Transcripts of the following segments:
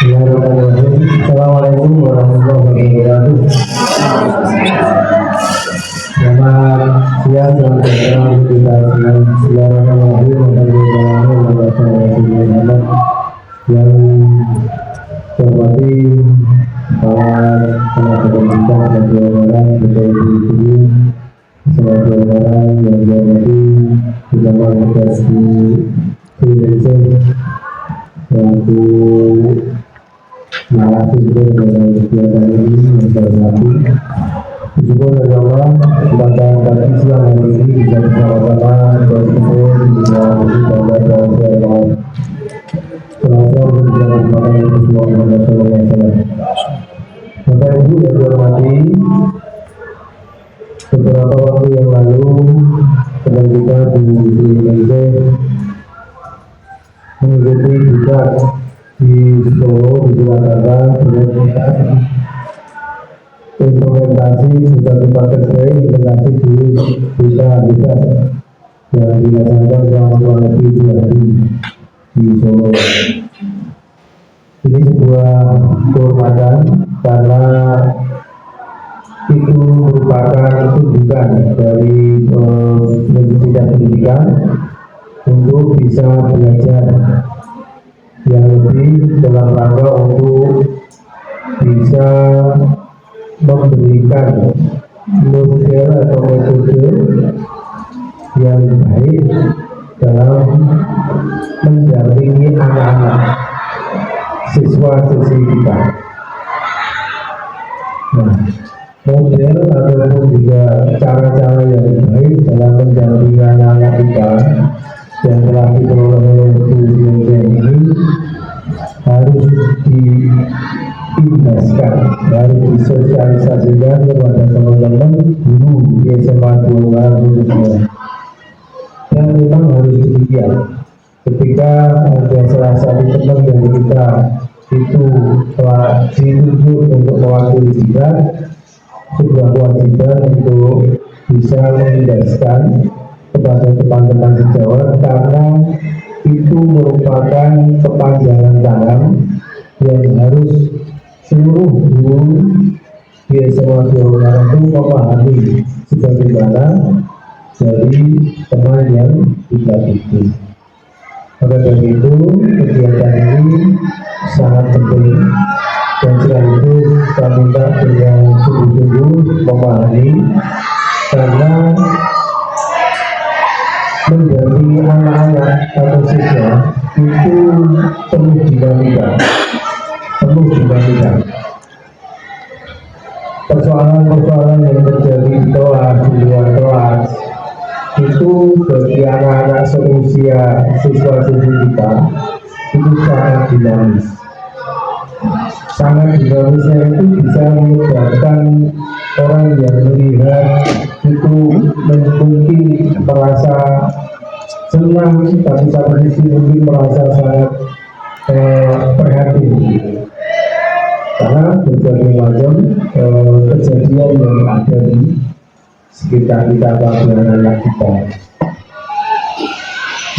Bismillahirrahmanirrahim. Assalamualaikum warahmatullahi wabarakatuh. Selamat siang, selamat datang kita semua. Bismillahirrahmanirrahim. Alhamdulillah yang terhormati para tenaga pendidikan dan orang betul di semua orang yang dihormati terutama tugas di Indonesia selaku narasumber dalam kegiatan ini yang terhormati. Bersyukur kepada Allah kesempatan tadi siang hari ini bisa bersama-sama bertemu di dalam ibadah dan sholat. Selamat Bapak Ibu yang dihormati, beberapa waktu yang lalu teman kita di Indonesia mengikuti juga di Solo, di Jakarta dengan implementasi sudah kita kerjain implementasi di desa yang dilaksanakan selama kurang lebih 2 hari di Solo. Ini sebuah kehormatan karena itu merupakan tuntutan dari Universitas Pendidikan untuk bisa belajar yang lebih dalam rangka untuk bisa memberikan model atau metode yang baik dalam mendampingi anak-anak siswa-siswi kita. Nah, model ataupun juga cara-cara yang baik dalam mendampingi anak-anak kita yang telah dikelola oleh Indonesia ini harus diindaskan, harus disosialisasikan kepada teman-teman guru di SMA 2 khususnya. Dan memang harus demikian. Ketika ada salah satu teman dari kita itu telah ditunjuk untuk mewakili kita, sebuah kewajiban untuk bisa mengindaskan kepada teman-teman sejawat karena itu merupakan kepanjangan tangan yang harus seluruh guru di SMA 2 itu memahami sebagaimana dari teman yang kita itu. Maka dari itu kegiatan ini sangat penting dan sekaligus kita minta dengan sungguh-sungguh memahami karena mendampingi anak-anak atau siswa itu penuh dinamika. Persoalan-persoalan yang terjadi di kelas, di luar kelas itu bagi anak-anak seusia siswa-siswi kita itu sangat dinamis. Sangat dinamisnya itu bisa menyebabkan orang yang melihat itu mungkin merasa senang, tapi satu sisi mungkin merasa sangat prihatin karena berbagai macam kejadian yang ada di sekitar kita bagi anak-anak kita.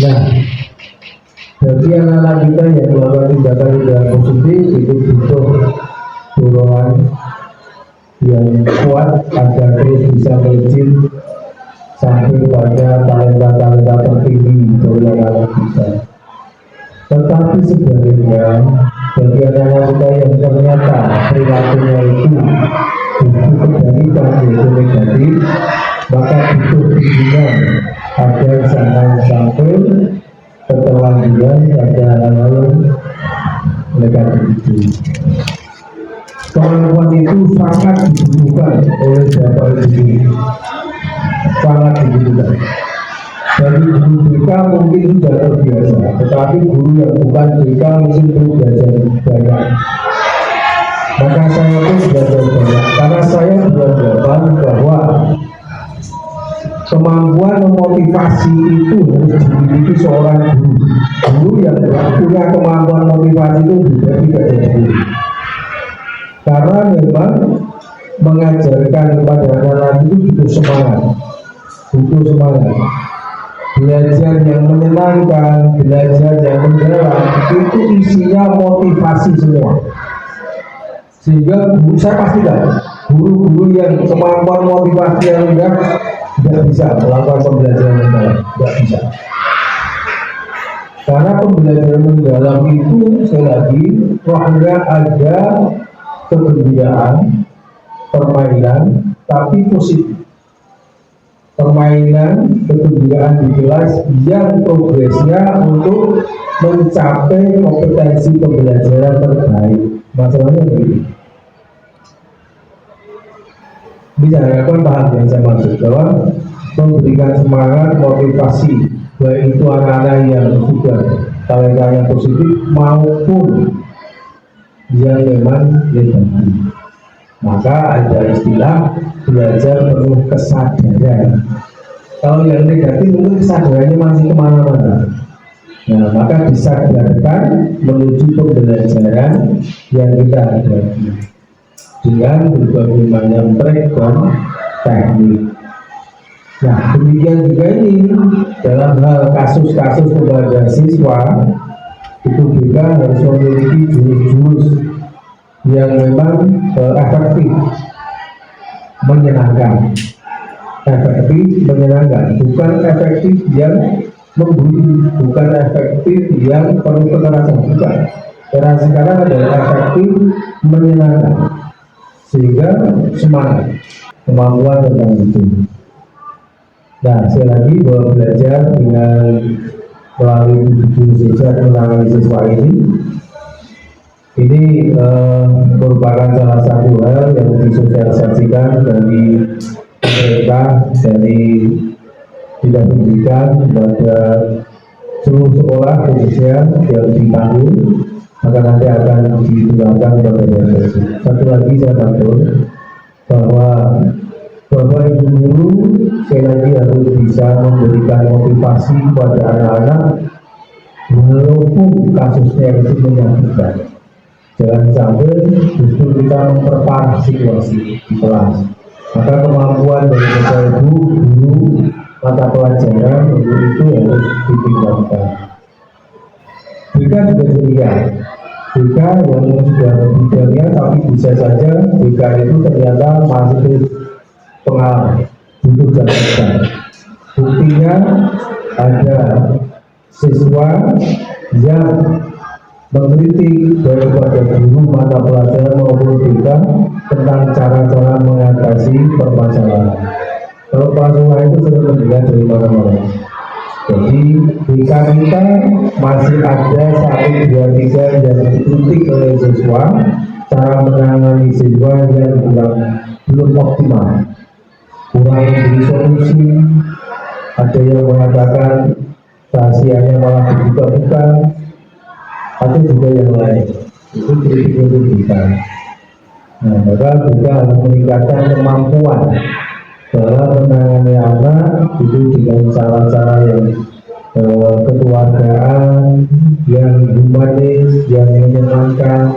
Nah, bagi anak-anak kita yang melakukan tindakan positif itu butuh dorongan yang kuat agar terus bisa melejit sampai pada talenta-talenta tertinggi dari anak-anak kita. Tetapi sebaliknya bagi anak-anak kita yang ternyata perilakunya itu justru kebalikan yaitu negatif, maka butuh bimbingan agar jangan sampai keterlanjuran pada hal-hal negatif itu. Kemampuan itu sangat dibutuhkan oleh Bapak Ibu, sangat dibutuhkan. Dari guru BK mungkin sudah terbiasa, tetapi guru yang bukan BK mungkin perlu belajar banyak. Maka saya pun belajar banyak, karena saya beranggapan bahwa kemampuan memotivasi itu harus dimiliki seorang guru. Guru yang punya kemampuan motivasi itu juga tidak jadi guru. Karena memang mengajarkan kepada anak-anak itu butuh semangat. belajar yang menyenangkan, belajar yang mendalam, itu isinya motivasi semua. Sehingga saya pastikan guru-guru yang kemampuan motivasi yang rendah tidak bisa melakukan pembelajaran mendalam, tidak bisa. Karena pembelajaran mendalam itu sekali lagi rohnya ada kegembiraan, permainan, tapi positif. Permainan, kegembiraan di kelas yang progresnya untuk mencapai kompetensi pembelajaran terbaik. Masalahnya begini. Bisa kan paham yang saya maksud, bahwa memberikan semangat, motivasi, baik itu anak-anak yang sudah talentanya positif maupun yang memang negatif. Maka ada istilah belajar penuh kesadaran. Kalau yang negatif mungkin kesadarannya masih kemana-mana. Nah, maka disadarkan menuju pembelajaran yang kita hadapi dengan berbagai macam trik dan teknik. Nah, demikian juga ini dalam hal kasus-kasus kepada siswa, itu juga harus memiliki jurus-jurus yang memang efektif, menyenangkan, bukan efektif yang membuli, bukan efektif yang penuh kekerasan, bukan. Karena sekarang adalah efektif menyenangkan, sehingga semangat, kemampuan tentang itu. Nah, sekali lagi bahwa belajar dengan melalui jurus menangani siswa ini merupakan salah satu hal yang disosialisasikan dari pemerintah, dari dinas pendidikan kepada seluruh sekolah khususnya yang ditanggung, maka nanti akan ditularkan kepada daerah. Satu lagi saya tambah bahwa Bapak Ibu guru sekali lagi harus bisa memberikan motivasi kepada anak-anak walaupun kasusnya itu menyakitkan. Jangan sampai justru kita memperparah situasi di kelas. Maka kemampuan dari Bapak Ibu guru mata pelajaran untuk itu harus ditingkatkan. BK juga demikian. BK yang sudah bidangnya tapi bisa saja BK itu ternyata masih pengalaman butuh jabatan. Buktinya ada siswa yang mengkritik daripada guru mata pelajaran maupun BK tentang cara-cara mengatasi permasalahan. Kalau pelajaran itu sering mendengar dari mana-mana. Jadi BK kita masih ada 1, 2, 3 yang dikritik oleh siswa, cara menangani siswa yang belum optimal, kurang memberi solusi, ada yang mengatakan rahasianya malah dibuka-buka, atau juga yang lain. Itu kritik untuk kita. Nah, maka kita harus meningkatkan kemampuan dalam menangani anak itu dengan cara-cara yang kekeluargaan, yang humanis, yang menyenangkan,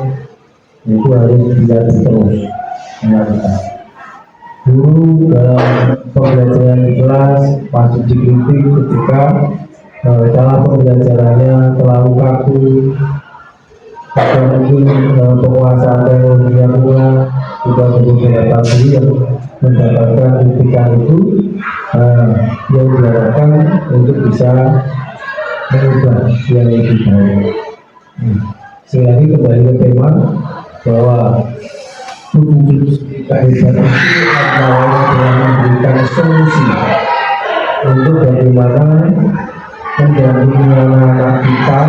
itu harus dilatih terus. Guru dalam pembelajaran di kelas masih dikritik ketika cara pembelajarannya terlalu kaku, atau mungkin penguasaan teknologinya kurang. Juga beberapa guru yang mendapatkan kritikan itu yang diharapkan untuk bisa mengubah yang lebih baik. Sekali lagi kembali ke tema bahwa wujud kehidupan itu adalah dengan memberikan solusi untuk bagaimana mendampingi anak-anak kita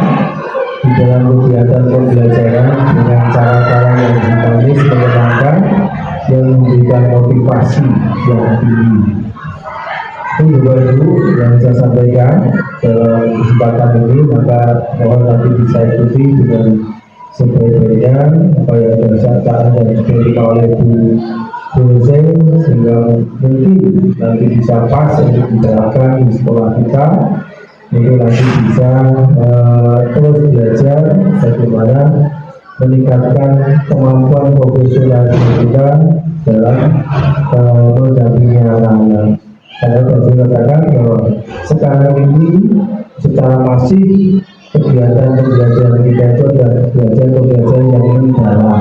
di dalam kegiatan pembelajaran dengan cara-cara yang humanis, menyenangkan, yang memberikan motivasi yang tinggi. Itu Bapak Ibu yang saya sampaikan dalam kesempatan ini, maka mohon nanti bisa ikuti dengan sebaik-baiknya apa yang berdasarkan dan diterima oleh Bu dosen, sehingga mungkin nanti bisa pas untuk diterapkan di sekolah kita. Itu nanti bisa terus belajar bagaimana meningkatkan kemampuan profesional kita dalam mendampingi anak-anak. Karena Bapak katakan bahwa sekarang ini secara masif kegiatan pembelajaran kita itu adalah kegiatan yang mendalam.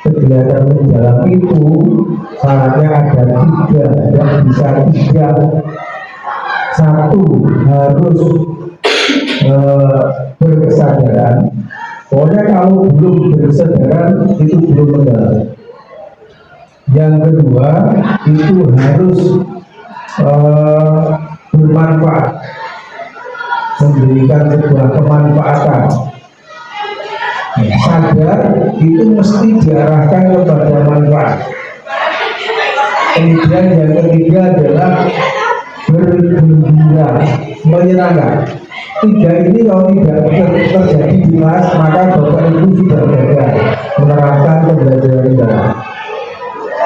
Kegiatan mendalam itu syaratnya ada tiga, yang bisa tiga. Satu, harus berkesadaran. Pokoknya kalau belum berkesadaran itu belum mendalam. Yang kedua, itu harus bermanfaat, memberikan sebuah kemanfaatan. Sadar itu mesti diarahkan kepada manfaat. Kemudian yang ketiga adalah bergembira, menyenangkan. Tiga ini kalau tidak terjadi di kelas, maka Bapak Ibu sudah gagal menerapkan pembelajaran kita.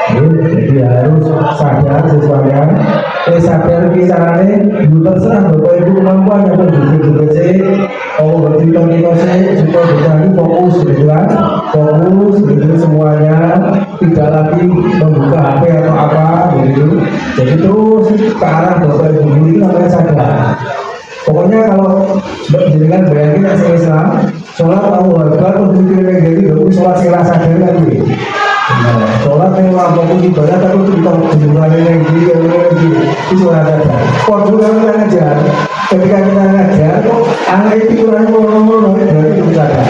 Jadi harus sadar sesuaian. Sadar kisarannya, terserah Bapak Ibu kemampuan yang berbeda-beda. Oh, bercerita-cerita supaya kita ini fokus gitu kan, fokus gitu semuanya, tidak lagi membuka HP atau apa gitu. Jadi terus ke arah Bapak Ibu ini namanya sadar. Pokoknya kalau jenengan bayangin yang Islam, sholat Allahu Akbar, berpikir negatif, itu sholat sila sadar kan gitu. Sholat yang melampaui ibadah tapi kita jumlahnya yang gini, itu sholat sadar. Kok juga kita ngajar, ketika kita ngajar, anak itu kurang ngomong-ngomong, berarti itu sadar.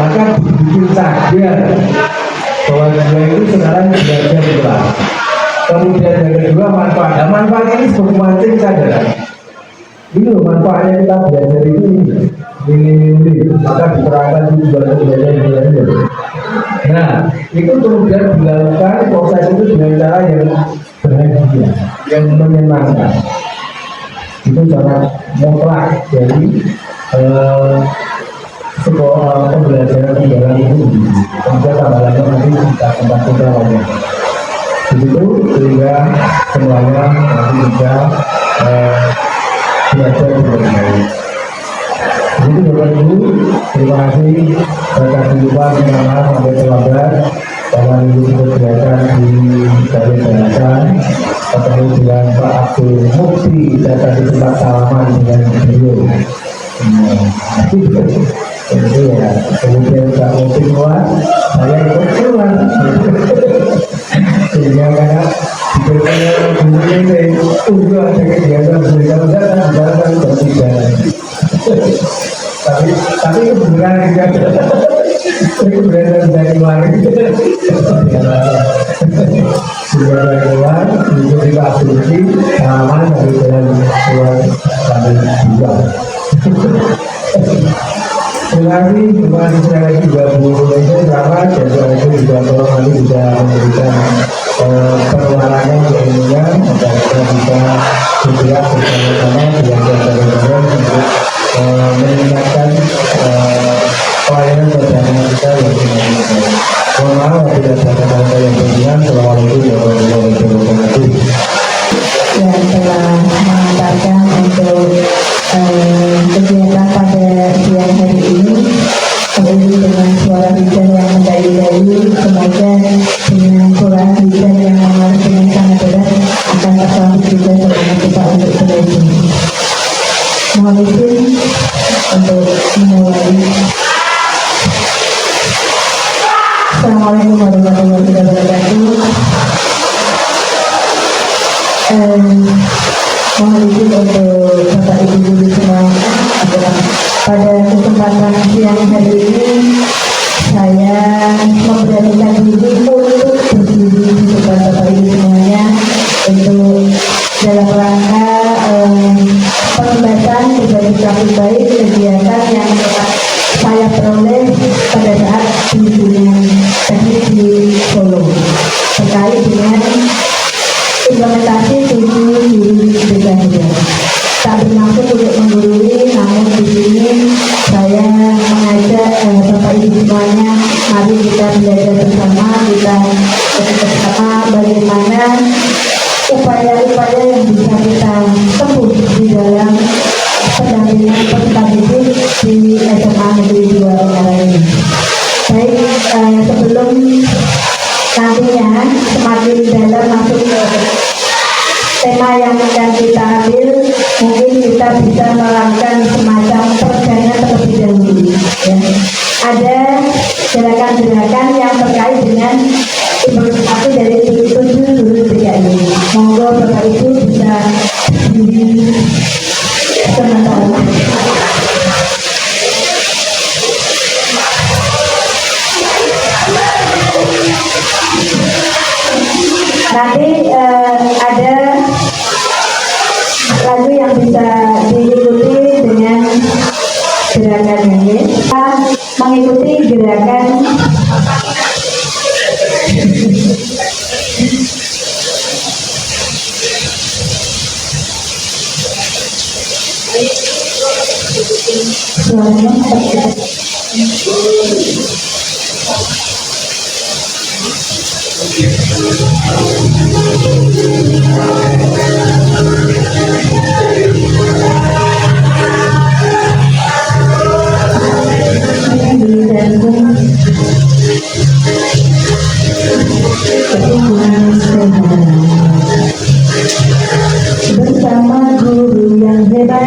Maka bikin sadar bahwa dia itu sekarang belajar pula. Kemudian yang kedua manfaat. Nah, manfaat ini sebagai mancing sadar. Ini loh manfaatnya kita belajar ini, maka diterangkan juga belajar. Nah, itu kemudian dilakukan proses itu dengan cara yang bahagia, yang menyenangkan. Itu sangat mutlak dari sebuah pembelajaran di dalam itu. Kemudian tambahannya nanti kita tempat-tempat lainnya. Begitu sehingga semuanya nanti bisa belajar dengan baik. Jadi Bapak Ibu, terima kasih atas kehidupan bersama sampai terlambat. Karena Ibu sudah belajar di Balai Bahasa, ketemu dengan Pak Abdul Mukti, saya tadi sempat salaman dengan beliau. Jadi ya, kemudian Pak Mukti keluar, saya ikut keluar. Sehingga karena diberikannya bunyi ini, tunggu ada kegiatan berikan dan jalan berjalan. Tapi kebenaran juga kebenaran dari luar sudah dari luar itu juga asumsi aman dari jalan luar kami juga. Terima kasih sekali lagi juga Bu Indonesia selamat dan juga itu juga tolong kami bisa memberikan penularannya untuk ilmunya agar kita bisa bergerak bersama-sama dengan jalan-jalan untuk meningkatkan pelayanan perjalanan kita yang benar-benar. Mohon maaf apabila ada kata-kata yang berkenan. Assalamualaikum warahmatullahi wabarakatuh. Yang telah mengantarkan untuk kegiatan pada siang hari ini, kemudian dengan suara hujan yang mendayu-dayu, semoga dengan suara hujan yang mengalir dengan sangat deras akan tersambut juga semangat kita untuk belajar. Mohon izin untuk memulai. Assalamualaikum warahmatullahi wabarakatuh. Mohon izin untuk Bapak Ibu Guru semua, pada kesempatan siang hari ini saya memberanikan diri untuk berdiri di depan Bapak Ibu semuanya untuk dalam rangka pengobatan berbagai praktik baik kegiatan yang saya peroleh pada saat bimbingan teknik di Solo terkait dengan implementasi 7 guru belajar. Tak bermaksud untuk menggurui, namun di sini saya mengajak Bapak Ibu semuanya, mari kita belajar bersama, kita bersama bagaimana upaya-upaya yang bisa kita tempuh di dalam pendampingan peserta didik di SMA Negeri 2 Bengkarai ini. Baik, sebelum nantinya semakin dalam masuk ke tema yang akan kita ambil, mungkin kita bisa melakukan semacam perjalanan terlebih dahulu. Ya. Ada gerakan-gerakan yang terkait dengan implementasi dari 7 dulu ini. Monggo Bapak Ibu bisa berdiri sementara. Nanti ada lagu yang bisa diikuti dengan gerakan ini. Kita mengikuti gerakan suaranya bersama guru yang hebat,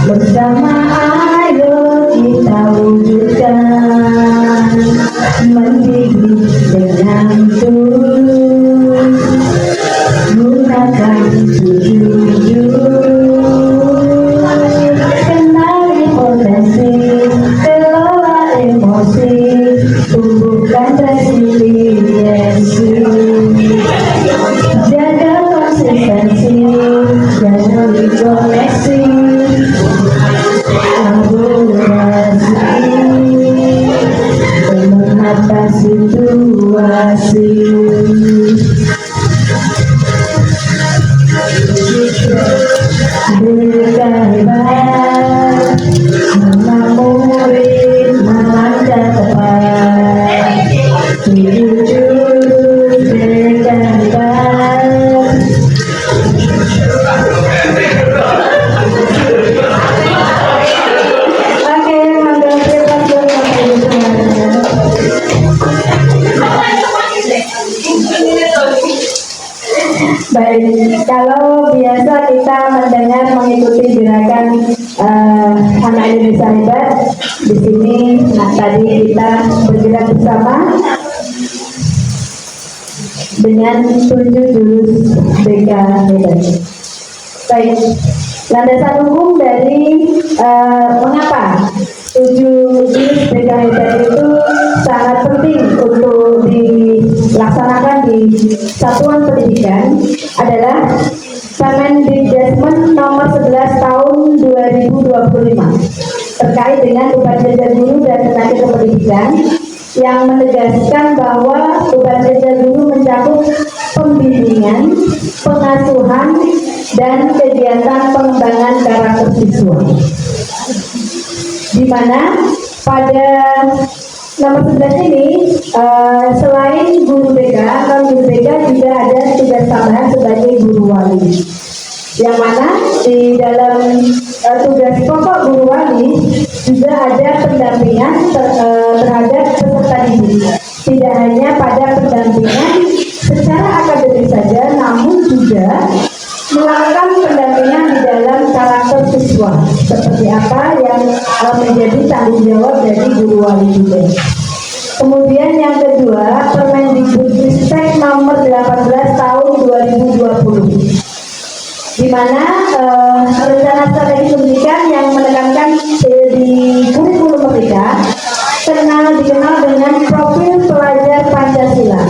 bersama ayo kita wujudkan, mendidik dengan tulus, gunakan 7 kenali potensi, kelola emosi, tumbuhkan resiliensi, jaga konsistensi, jalani koneksi, mengatasi situasi. Berikan hebat, murid melangkah tepat, jujur berikan hebat. Oke, monggo kita baik, kalau biasa kita mendengar mengikuti gerakan anak Indonesia hebat, di sini tadi kita bergerak bersama dengan 7 jurus BK hebat. Baik, landasan hukum dari mengapa 7 jurus BK hebat itu sangat penting untuk dilaksanakan di satuan pendidikan adalah Permendikbud nomor 11 tahun 2025 terkait dengan beban kerja guru dan tenaga kependidikan yang menegaskan bahwa beban kerja guru mencakup pembimbingan, pengasuhan, dan kegiatan pengembangan karakter siswa. Di mana pada nomor 11 ini selain guru BK, non-guru BK juga ada tugas tambahan sebagai guru wali. Yang mana di dalam tugas pokok guru wali juga ada pendampingan terhadap peserta didik. Tidak hanya pada pendampingan secara akademik saja, namun juga melakukan pendampingan di dalam karakter siswa. Seperti apa yang menjadi tanggung jawab dari guru wali juga. Kemudian yang kedua, Permendikbudristek nomor 18 tahun 2025 di mana rencana strategi pendidikan yang menekankan di kurikulum merdeka dikenal dengan profil pelajar Pancasila.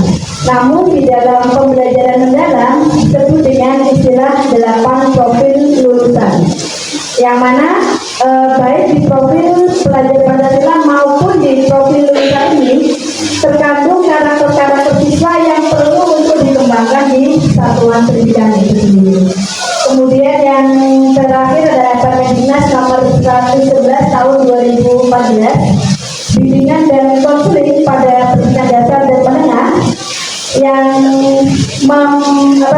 Namun di dalam pembelajaran mendalam disebut dengan istilah 8 profil lulusan, yang mana baik di profil pelajar Pancasila maupun di profil lulusan ini terkandung karakter-karakter siswa yang perlu untuk dikembangkan di satuan pendidikan itu sendiri. Kemudian yang terakhir adalah Permendiknas nomor 111 tahun 2014, bimbingan dan konseling pada pendidikan dasar dan menengah yang memberi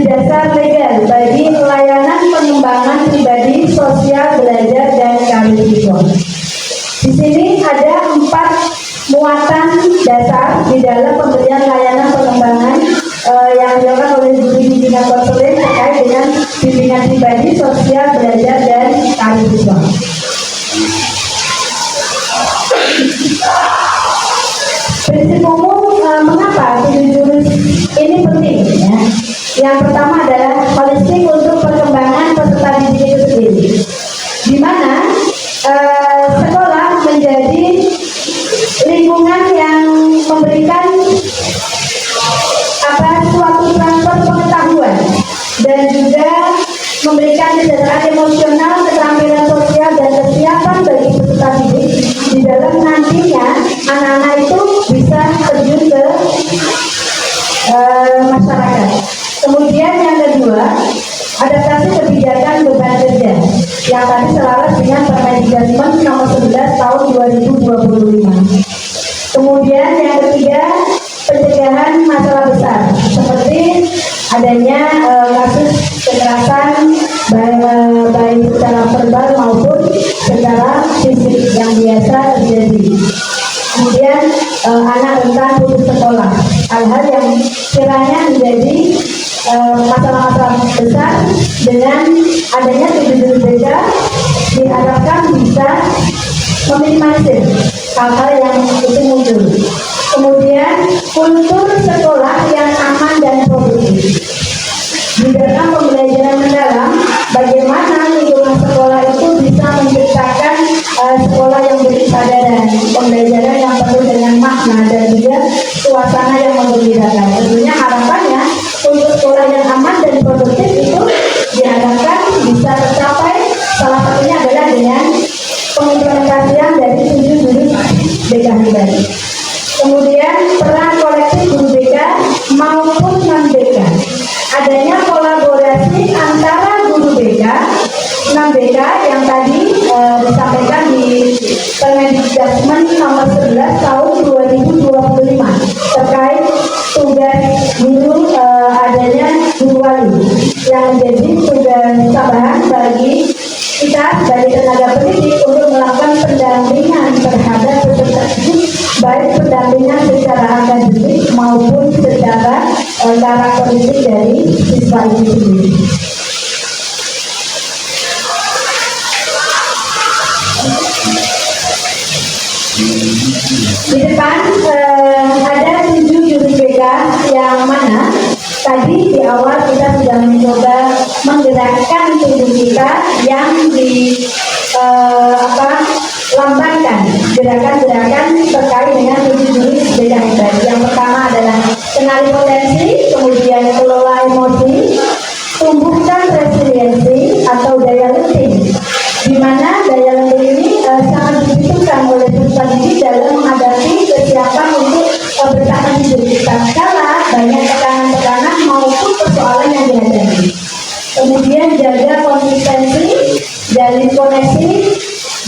dasar legal bagi layanan pengembangan pribadi, sosial, belajar, dan karir siswa. Di sini ada 4 muatan dasar di dalam pemberian layanan pengembangan yang dilakukan oleh guru bimbingan konseling terkait dengan bimbingan pribadi, sosial, belajar, dan karir siswa. Prinsip umum mengapa 7 jurus ini penting ya. Yang pertama adalah holistik untuk perkembangan peserta didik itu sendiri, di mana sekolah menjadi lingkungan yang memberikan suatu transfer pengetahuan dan juga memberikan kesejahteraan emosional, keterampilan sosial, dan kesiapan bagi peserta didik di dalam nantinya anak-anak itu bisa terjun ke masyarakat. Kemudian yang kedua, adaptasi kebijakan beban kerja yang tadi selaras dengan Permendiknas nomor 11 tahun 2025. Kemudian yang ketiga, pencegahan masalah besar seperti adanya kasus kekerasan baik secara verbal maupun secara fisik yang biasa terjadi. Kemudian anak rentan putus sekolah, hal-hal yang kiranya menjadi masalah-masalah besar. Dengan adanya 7 jurus BK diharapkan bisa meminimalisir hal-hal yang itu muncul. Kemudian kultur sekolah yang aman dan produktif. Di dalam pembelajaran mendalam, bagaimana lingkungan sekolah itu bisa menciptakan sekolah yang berkesadaran, pembelajaran yang penuh dengan makna dan juga suasana yang menggembirakan. Tentunya harapannya untuk sekolah yang aman dan produktif itu diharapkan bisa tercapai, salah satunya adalah dengan pengimplementasian dari 7 jurus BK tadi. Kemudian peran kolektif guru BK maupun non-BK, adanya kolaborasi antara guru BK, non-BK yang tadi disampaikan di Permendiknas nomor 11 tahun 2025 terkait tugas guru, adanya guru wali yang menjadi tugas tambahan bagi kita sebagai tenaga pendidik untuk melakukan pendampingan terhadap peserta didik, baik pendampingan secara akademik maupun secara karakteristik dari siswa itu sendiri. Di depan ada 7 jurus BK yang mana tadi di awal kita sudah mencoba menggerakkan tubuh kita yang lambangkan gerakan-gerakan terkait dengan 7 jurus BK tadi. Yang pertama adalah kenali potensi, kemudian kelola emosi, tumbuhkan resiliensi atau daya lenting, di mana daya lenting ini sangat dibutuhkan oleh peserta didik dalam menghadapi kesiapan untuk bertahan hidup tatkala banyak tekanan-tekanan maupun persoalan yang dihadapi. Kemudian jaga konsistensi, jalin koneksi,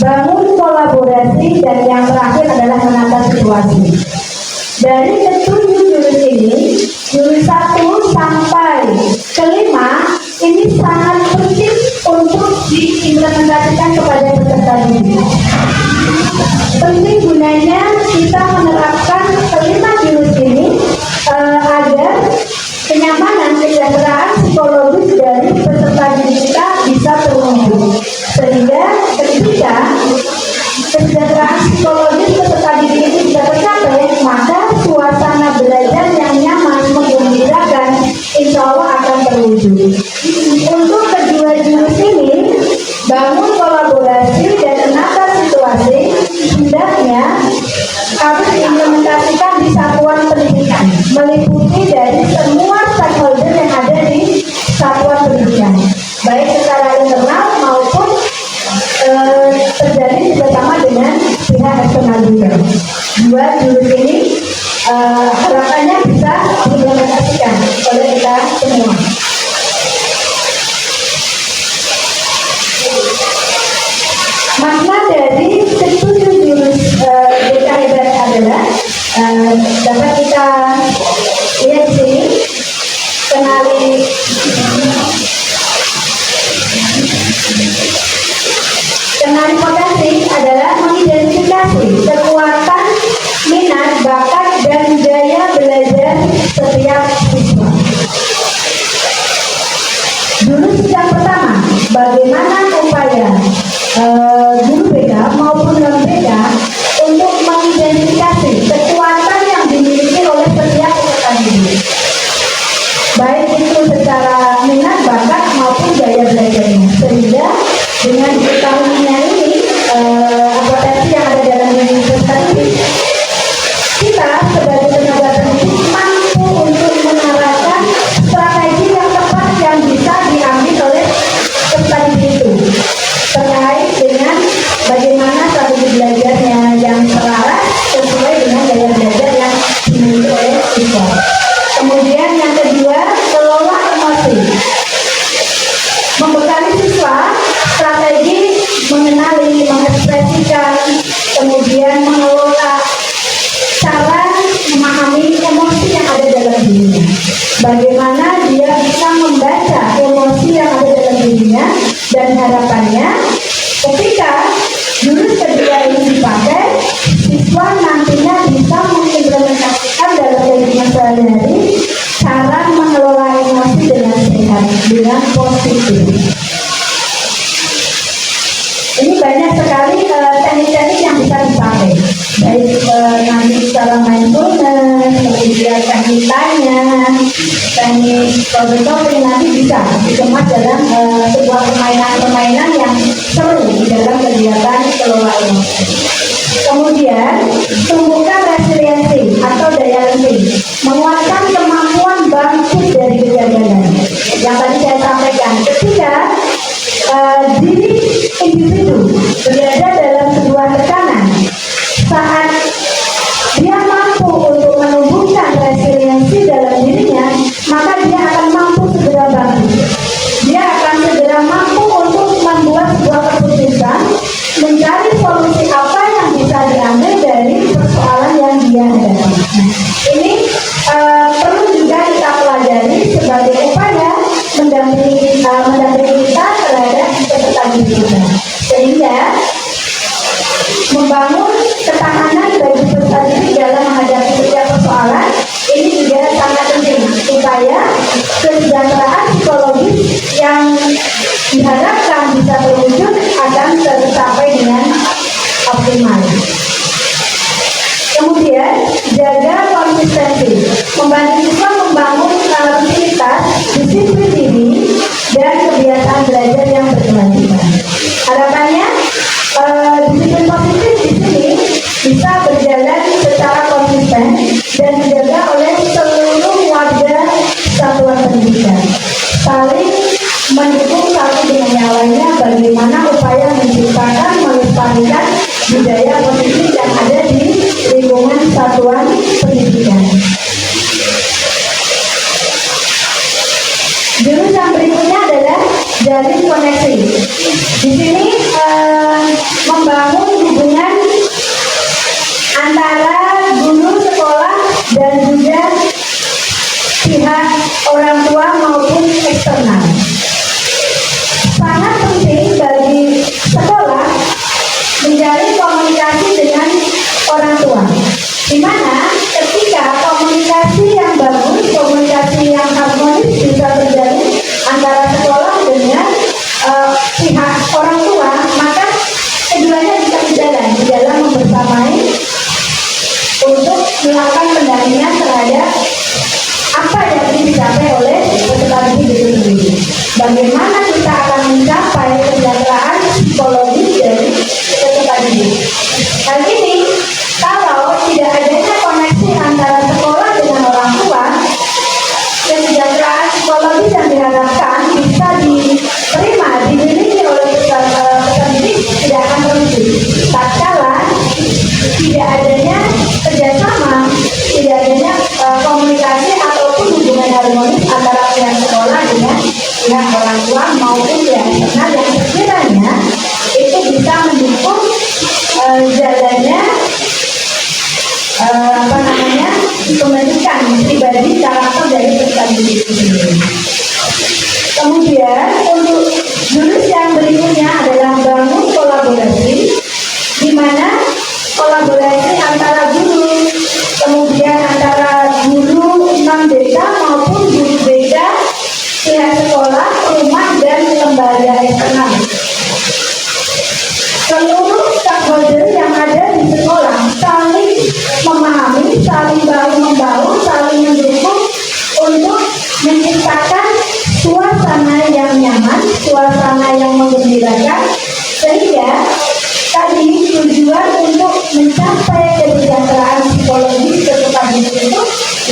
bangun kolaborasi, dan yang terakhir adalah menata situasi. Dari ketujuh jurus ini, jurus 1 sampai ke 5 ini sangat penting untuk diimplementasikan kepada peserta didik. Penting gunanya kita menerapkan kelima jurus ini agar kenyamanan, kesejahteraan psikologis dari peserta didik kita bisa terwujud, sehingga ketika kesejahteraan psikologis peserta didik ini bisa tercapai, maka suasana belajar yang nyaman, menggembirakan, insya Allah akan terwujud. bagaimana upaya guru BK maupun non BK untuk mengidentifikasi kekuatan yang dimiliki oleh setiap peserta didik, baik itu secara minat, bakat maupun gaya belajarnya, sehingga dengan diketahuinya ini potensi yang ada dalam diri peserta didik, kita sebagai tenaga pendidik mampu untuk mengarahkan strategi yang tepat yang bisa diambil oleh peserta didik itu terkait dengan bagaimana strategi belajarnya yang selaras sesuai dengan gaya belajar yang dimiliki oleh siswa. Kemudian yang kedua, kelola emosi. Membekali siswa strategi mengenali, mengekspresikan, kemudian mengelola cara memahami emosi yang ada dalam dirinya. Bagaimana dia bisa membaca emosi yang ada dalam dirinya, dan harapannya ketika jurus kedua ini dipakai, siswa nantinya bisa mengimplementasikan dalam kehidupan sehari-hari cara mengelola emosi dengan sehat, dengan positif. Ini banyak sekali teknik-teknik yang bisa dipakai, baik nanti secara mindfulness, kemudian teknik tanya, teknik problem solving, nanti bisa dikemas dalam sebuah permainan-permainan yang seru di dalam kegiatan kelola emosi. Kemudian tumbuhkan resiliensi atau daya lenting, menguatkan kemampuan bangkit dari kegagalan. Yang tadi saya sampaikan, ketika diri individu berada dalam sebuah tekanan, saat dia mampu untuk menumbuhkan resiliensi dalam dirinya, maka dia akan mampu segera bangkit. Dia akan segera mampu untuk membuat sebuah keputusan, mencari solusi apa yang bisa diambil dari persoalan yang dia hadapi. Ini perlu juga kita pelajari sebagai upaya mendampingi kita terhadap peserta didik kita, sehingga membangun ketahanan bagi peserta didik dalam menghadapi setiap persoalan ini juga sangat penting, supaya kesejahteraan psikologis yang diharapkan bisa terwujud akan tercapai dengan optimal. Kemudian jaga konsistensi, membantu siswa membangun rutinitas, disiplin diri, dan kebiasaan belajar yang berkelanjutan. Harapannya disiplin positif di sini bisa berjalan secara konsisten dan dijaga oleh seluruh warga satuan pendidikan, saling mendukung satu dengan yang lainnya bagaimana upaya menciptakan, melestarikan budaya positif yang ada di lingkungan satuan pendidikan. Jurus yang berikutnya adalah jalin koneksi. Di sini membangun hubungan antara guru sekolah dan juga pihak orang tua maupun eksternal. Sangat penting bagi sekolah menjalin komunikasi dengan orang tua, di mana ketika komunikasi yang bagus, komunikasi yang harmonis bisa terjadi antara sekolah dengan pihak orang tua, maka keduanya bisa berjalan di dalam membersamai untuk melakukan pendampingan terhadap apa yang ingin dicapai oleh peserta didik itu sendiri. Bagaimana kita akan mencapai kesejahteraan psikologis dari peserta didik. Hal ini kalau tidak adanya koneksi antara sekolah dengan orang tua, kesejahteraan psikologis yang diharapkan bisa diterima, dimiliki oleh peserta didik tidak akan terwujud. Tatkala tidak adanya kerjasama, tidak adanya komunikasi ataupun hubungan harmonis antara pihak sekolah dengan pihak orang tua maupun pihak eksternal yang sekiranya itu bisa mendukung jalannya pembentukan pribadi karakter dari peserta didik itu sendiri. Kemudian untuk jurus yang berikutnya adalah bangun kolaborasi, di mana kolaborasi antara guru, kemudian antara guru non BK maupun guru BK, pihak sekolah, rumah, dan lembaga eksternal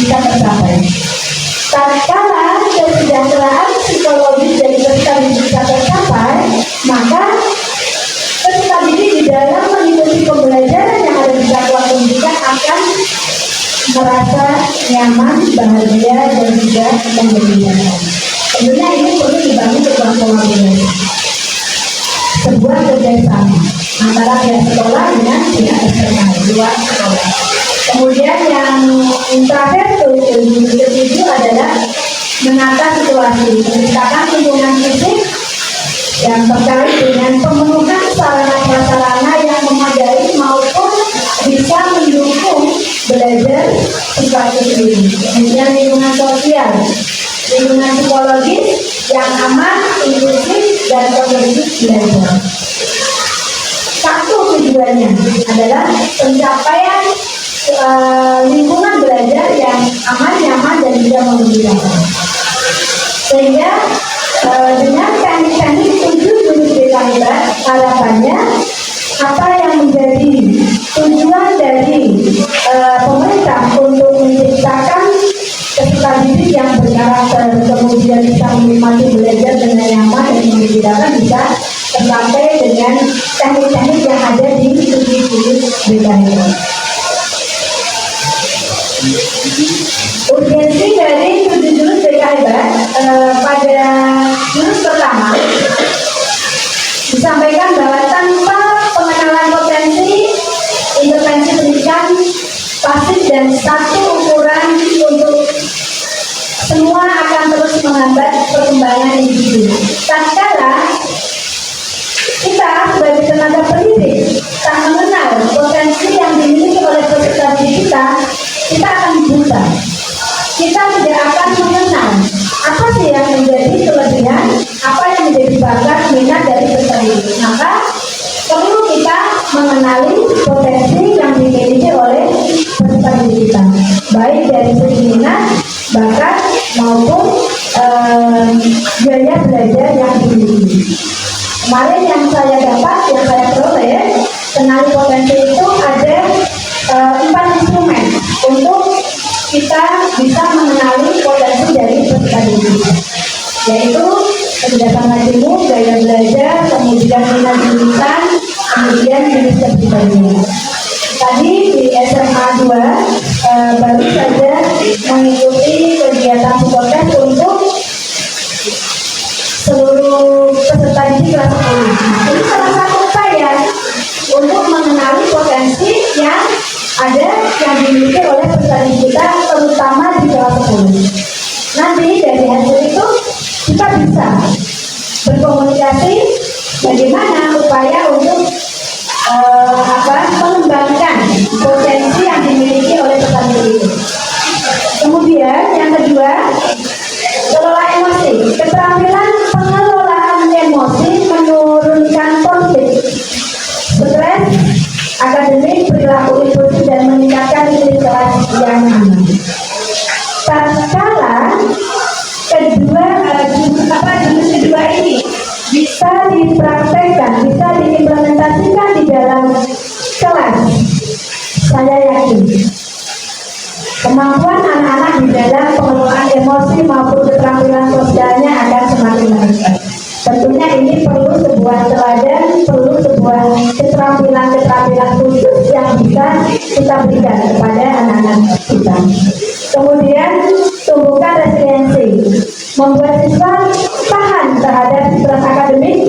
bisa tercapai. Tatkala kesejahteraan psikologis dari peserta didik bisa tercapai, maka peserta didik di dalam mengikuti pembelajaran yang ada di satuan pendidikan akan merasa nyaman, bahagia, dan juga menggembirakan. Tentunya ini perlu dibangun sebuah kolaborasi, sebuah kerjasama antara pihak sekolah dengan pihak eksternal luar sekolah. Kemudian yang terakhir ketujuh adalah menata situasi, menciptakan lingkungan fisik yang terkait dengan pemenuhan sarana prasarana yang memadai maupun bisa mendukung belajar siswa itu sendiri. Kemudian lingkungan sosial, lingkungan psikologis yang aman, inklusif, dan kondusif belajar. Satu tujuannya adalah pencapaian lingkungan belajar yang aman, nyaman, dan juga menggembirakan. Sehingga dengan teknik-teknik 7 jurus BKIB, harapannya apa yang menjadi tujuan dari pemerintah untuk menciptakan peserta didik yang berkarakter, kemudian bisa menikmati belajar dengan nyaman dan menggembirakan, bisa tercapai dengan teknik-teknik yang ada di 7 jurus BKIB. Urgensi dari 7 jurus BKIB pada jurus pertama disampaikan bahwa tanpa pengenalan potensi intervensi pendidikan pasif dan satu ukuran untuk semua akan terus menghambat perkembangan individu. Tatkala kita sebagai tenaga pendidik tak mengenal potensi yang dimiliki oleh peserta didik kita akan buta. Kita tidak akan mengenal apa sih yang menjadi kelebihan, apa yang menjadi bakat minat dari peserta didik. Maka perlu kita mengenali potensi yang dimiliki oleh peserta didik kita, baik dari segi minat, bakat maupun gaya belajar yang dimiliki. Kemarin yang saya dapat, yang saya peroleh, kenali potensi itu ada 4 instrumen untuk kita bisa mengenali potensi dari peserta didik, yaitu kecerdasan majemuk, gaya belajar, kemudian minat jurusan, kemudian jenis kepribadian. Tadi di SMA 2 baru saja mengikuti kegiatan psikotes untuk seluruh peserta didik kelas 10. Ini salah satu upaya untuk mengenali potensi yang ada yang dimiliki oleh peserta didik kita, terutama di kelas 10. Nanti dari hasil itu kita bisa berkomunikasi bagaimana upaya untuk mengembangkan potensi yang dimiliki oleh peserta didik itu. Kemudian yang kedua, kelola emosi, keterampilan pengelolaan emosi, menurunkan konflik, stres, akademik, perilaku impulsif, dan meningkatkan iklim kelas yang aman. Tatkala jurus kedua ini bisa dipraktekkan, bisa diimplementasikan di dalam kelas, saya yakin kemampuan anak-anak di dalam pengelolaan emosi maupun keterampilan sosialnya akan semakin meningkat. Tentunya ini perlu sebuah teladan, perlu sebuah keterampilan khusus yang bisa kita berikan kepada anak-anak kita. Kemudian tumbuhkan resiliensi, membuat siswa tahan terhadap stres akademik.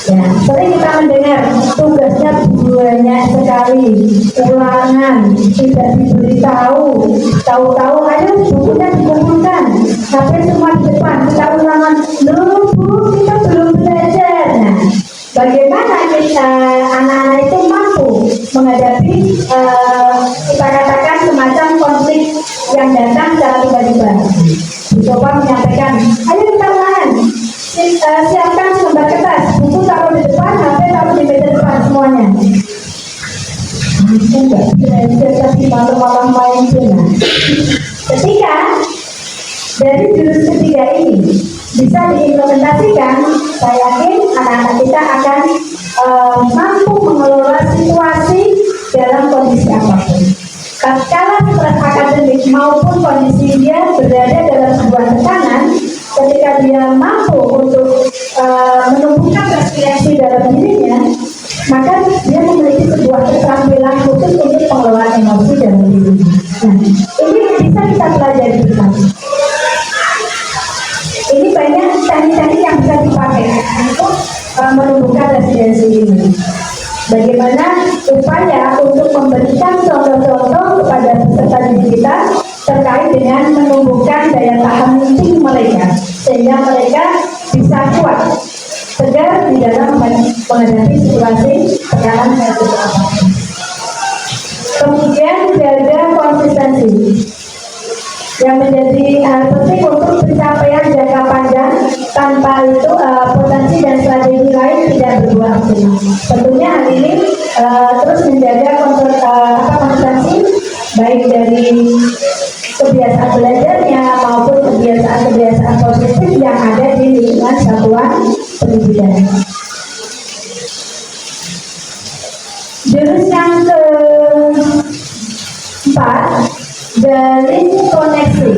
Ya, sering kita mendengar tugasnya banyak sekali, ulangan, tidak diberitahu, tahu-tahu ayo bukunya dikumpulkan, tapi semua di depan kita ulangan, loh Bu, kita belum belajar. Nah, bagaimana kita anak-anak itu mampu menghadapi kita katakan semacam konflik yang datang secara tiba-tiba. Bu Sopa menyampaikan, ayo kita ulangan, siapkan selembar kertas, buku taruh di depan, HP taruh di meja depan semuanya. Aku nggak belajar tapi malam-malam main bola. Ketika dari jurus ketiga ini bisa diimplementasikan, saya yakin anak-anak kita akan mampu mengelola situasi dalam kondisi apapun. Tatkala stres akademik maupun kondisi dia berada dalam sebuah tekanan, ketika dia mampu untuk menumbuhkan resiliensi dalam dirinya, maka dia memiliki sebuah keterampilan khusus untuk pengelolaan emosi dalam dirinya. Nah, ini bisa kita pelajari bersama. Ini banyak teknik-teknik yang bisa dipakai untuk menumbuhkan resiliensi ini. Bagaimana upaya untuk memberikan contoh-contoh kepada peserta didik kita terkait dengan menumbuhkan daya tahan penting mereka, sehingga mereka bisa kuat, tegar di dalam menghadapi situasi tekanan yang apapun. Kemudian jaga konsistensi yang menjadi penting untuk pencapaian jangka panjang. Tanpa itu potensi dan strategi lain tidak berbuah optimal. Tentunya hal ini terus menjaga konsistensi baik dari kebiasaan belajarnya maupun kebiasaan positif yang ada di lingkungan satuan pendidikan. Jurus yang keempat, jalin koneksi.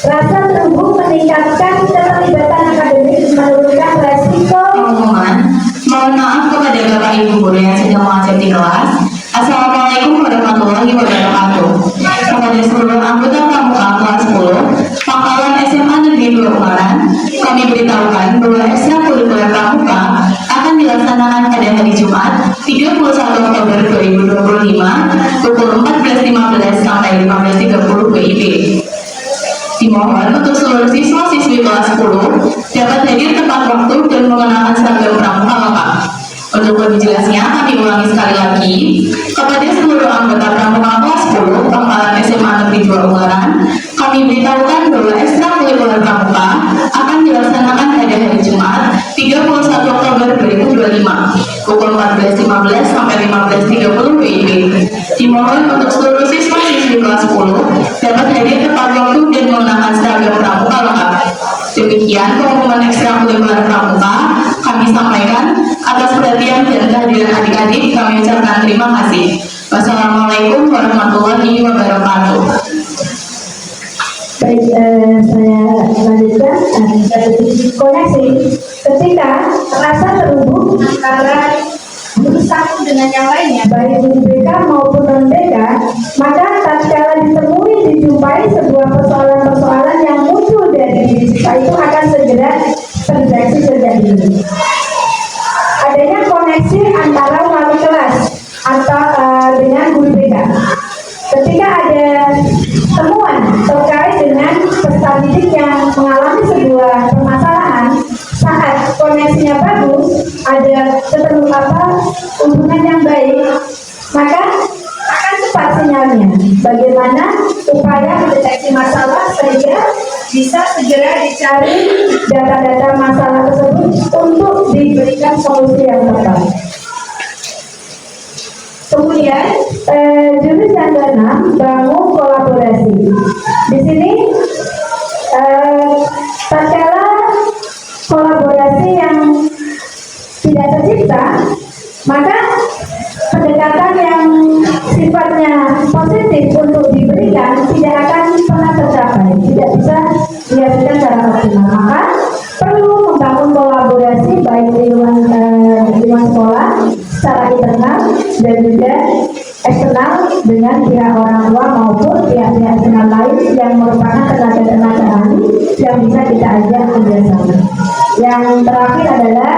Rasa terhubung meningkatkan keterlibatan akademik, menurunkan resiko. Mohon maaf kepada Bapak Ibu guru yang sedang mengajar di kelas. Assalamualaikum warahmatullahi wabarakatuh. Kepada seluruh anggota pramuka kelas 10 Pangkalan SMA Negeri 2 Ungaran, kami beritahukan bahwa ekstrakurikuler pramuka akan dilaksanakan pada hari Jumat 31 Oktober 2025 pukul 14.15 sampai 15.30 WIB. Dimohon untuk seluruh siswa-siswi kelas 10 dapat hadir tepat waktu dan mengenakan seragam pramuka lengkap. Untuk lebih jelasnya, kami ulangi sekali lagi kepada seluruh anggota pramuka kelas 10 Pangkalan SMA Negeri 2 Ungaran, kami beritahukan bahwa ekstrakurikuler pramuka akan dilaksanakan pada hari Jumat 31 Oktober 2025 pukul 14.15 sampai 15.30 WIB. Dimohon untuk seluruh siswa-siswi kelas 10 dapat hadir tepat waktu dan mengenakan seragam pramuka lengkap. Demikian pengumuman ekstrakurikuler pramuka kami sampaikan. Atas perhatian dan kehadiran adik-adik kami ucapkan terima kasih. Wassalamualaikum warahmatullahi wabarakatuh. Baik, saya lanjutkan. Koneksi ketika rasa terhubung antara guru satu dengan yang lainnya, baik guru BK maupun non BK, maka tatkala dijumpai sebuah persoalan-persoalan yang muncul dari diri siswa itu akan segera terdeteksi sejak dini. Adanya koneksi antara wali kelas atau dengan guru BK. Ketika ada temuan terkait dengan peserta didik yang mengalami sebuah permasalahan, saat koneksinya bagus, ada hubungan yang baik, maka akan cepat sinyalnya. Bagaimana upaya mendeteksi masalah sehingga bisa segera dicari data-data masalah tersebut untuk diberikan solusi yang tepat. Kemudian jurus yang ke-6, bangun kolaborasi. Di sini tatkala kolaborasi yang tidak tercipta, maka pendekatan yang sifatnya positif untuk diberikan tidak akan pernah tercapai, tidak bisa dihasilkan secara optimal. Maka perlu membangun kolaborasi baik di lingkungan sekolah secara internal dan juga eksternal dengan pihak orang tua maupun pihak-pihak eksternal lain yang merupakan tenaga-tenaga ahli yang bisa kita ajak kerjasama. Yang terakhir adalah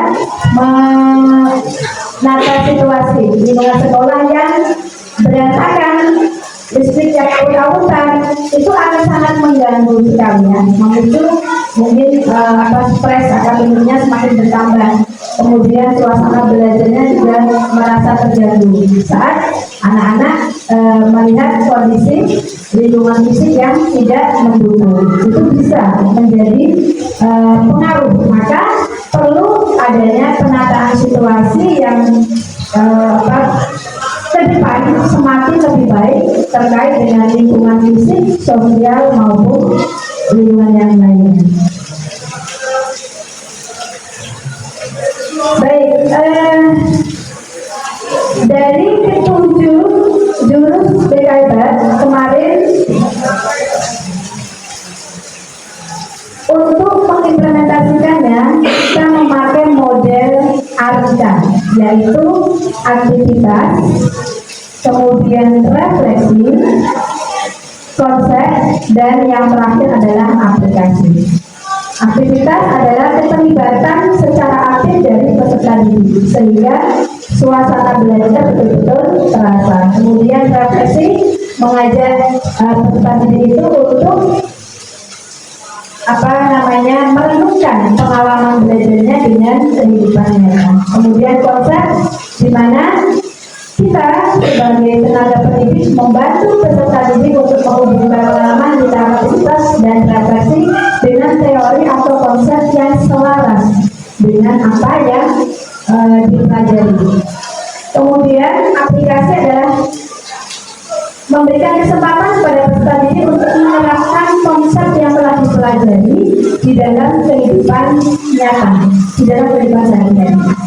menata situasi di lingkungan sekolah yang berantakan, listrik yang awut-awutan, itu akan sangat mengganggu sekali ya, memicu mungkin stres akademiknya semakin bertambah. Kemudian suasana belajarnya juga merasa terganggu saat anak-anak melihat kondisi lingkungan fisik yang tidak mendukung. Itu bisa menjadi pengaruh. Maka perlu adanya penataan situasi yang ke depan semakin lebih baik terkait dengan lingkungan fisik, sosial maupun lingkungan yang lainnya. Baik, dari ke-7 jurus BKIBAT kemarin aktivitas, kemudian refleksi, konsep, dan yang terakhir adalah aplikasi. Aktivitas adalah keterlibatan secara aktif dari peserta didik sehingga suasana belajar betul-betul terasa. Kemudian refleksi mengajak peserta didik itu untuk merenungkan pengalaman belajarnya dengan kehidupan nyata. Kemudian konsep di mana kita sebagai tenaga pendidik membantu peserta didik untuk menghubungkan pengalaman di dalam aktivitas dan refleksi dengan teori atau konsep yang selaras dengan apa yang dipelajari. Kemudian aplikasi adalah memberikan kesempatan kepada peserta didik untuk menerapkan konsep yang telah dipelajari di dalam kehidupan nyata, di dalam kehidupan sehari-hari.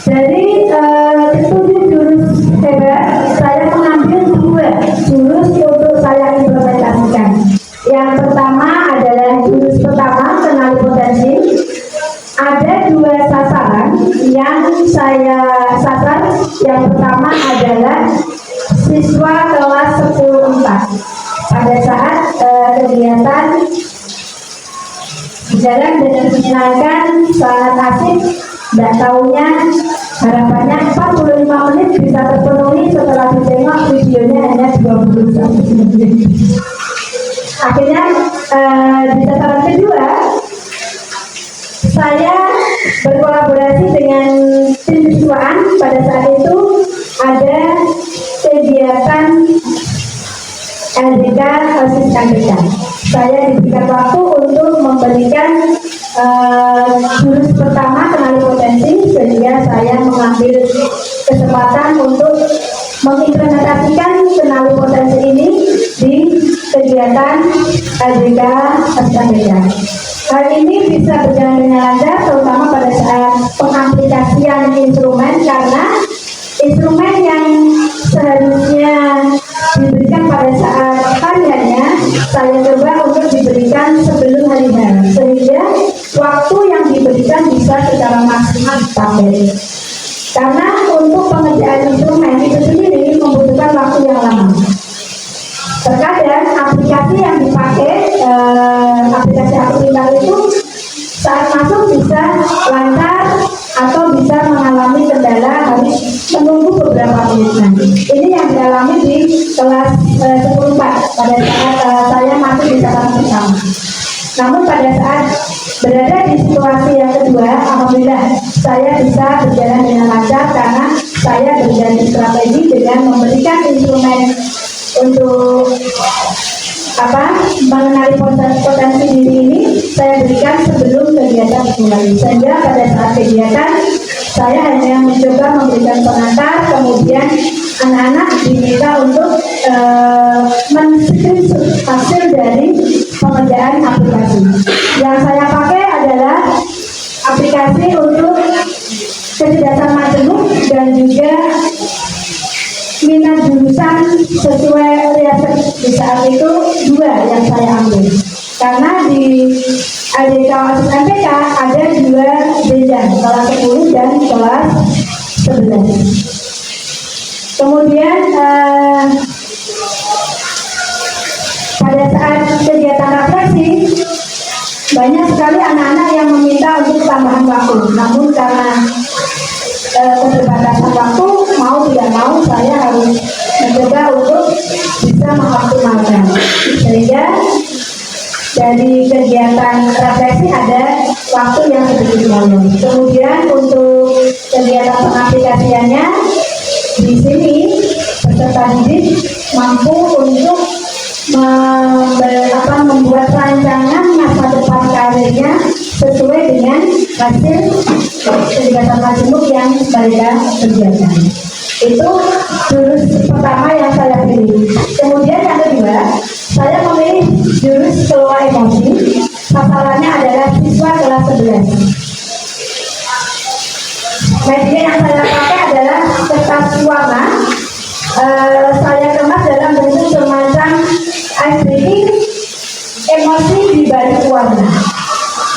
Dari ketujuh jurus hebat, saya mengambil 2 jurus untuk saya implementasikan. Yang pertama adalah jurus pertama, kenali potensi. Ada 2 sasaran yang saya sasar. Yang pertama adalah siswa kelas 10-4. Pada saat kegiatan berjalan dengan menyenangkan, sangat asik. Tidak tahunya harapannya 45 menit bisa terpenuhi, setelah ditengok videonya hanya 21 menit. Akhirnya di sasaran kedua saya berkolaborasi dengan tim siswaan. Pada saat itu ada kegiatan LDK OSIS KPK. Saya diberikan waktu untuk memberikan jurus pertama, kenali potensi, sehingga saya mengambil kesempatan untuk mengimplementasikan kenali potensi ini di kegiatan LDK OSIS KPK. Hal ini bisa berjalan dengan lancar, terutama pada saat pengaplikasian instrumen, karena instrumen yang seharusnya diberikan pada saat hari-harinya, saya coba untuk diberikan sebelum hari H, sehingga waktu yang diberikan bisa secara maksimal dipakai. Karena untuk pengerjaan instrumen itu sendiri membutuhkan waktu yang lama. Terkadang aplikasi yang dipakai, aplikasi pintar itu saat masuk bisa lancar atau bisa mengalami kendala harus menunggu beberapa menit nanti. Ini yang dialami di kelas 10-4 pada saat saya masuk di sasaran pertama. Namun pada saat berada di situasi yang kedua, alhamdulillah saya bisa berjalan dengan lancar karena saya berganti strategi dengan memberikan instrumen untuk mengenali potensi diri ini saya berikan sebelum kegiatan dimulai, sehingga pada saat kegiatan saya hanya mencoba memberikan pengantar, kemudian anak-anak diminta untuk men-screenshot hasil dari pengerjaan aplikasi. Yang saya pakai adalah aplikasi untuk kecerdasan majemuk dan juga minat jurusan sesuai riset. Di saat itu 2 yang saya ambil, karena di LDK OSIS MPK ada 2 jenjang, kelas 10 dan kelas 11. Kemudian pada saat kegiatan refleksi banyak sekali anak-anak yang meminta untuk tambahan waktu, namun karena keterbatasan waktu, mau tidak mau saya harus mencoba untuk bisa mengoptimalkan, sehingga dari kegiatan refleksi ada waktu yang sedikit molor. Kemudian untuk kegiatan pengaplikasiannya, di sini peserta didik mampu untuk membuat rancangan masa depan karirnya sesuai dengan hasil kegiatan majemuk yang mereka kerjakan. Itu jurus pertama yang saya pilih. Kemudian yang kedua, saya memilih jurus kelola emosi. Sasarannya adalah siswa kelas 11. Media yang saya pakai adalah kertas warna. Saya kemas dalam bentuk semacam ice breaking emosi di balik warna.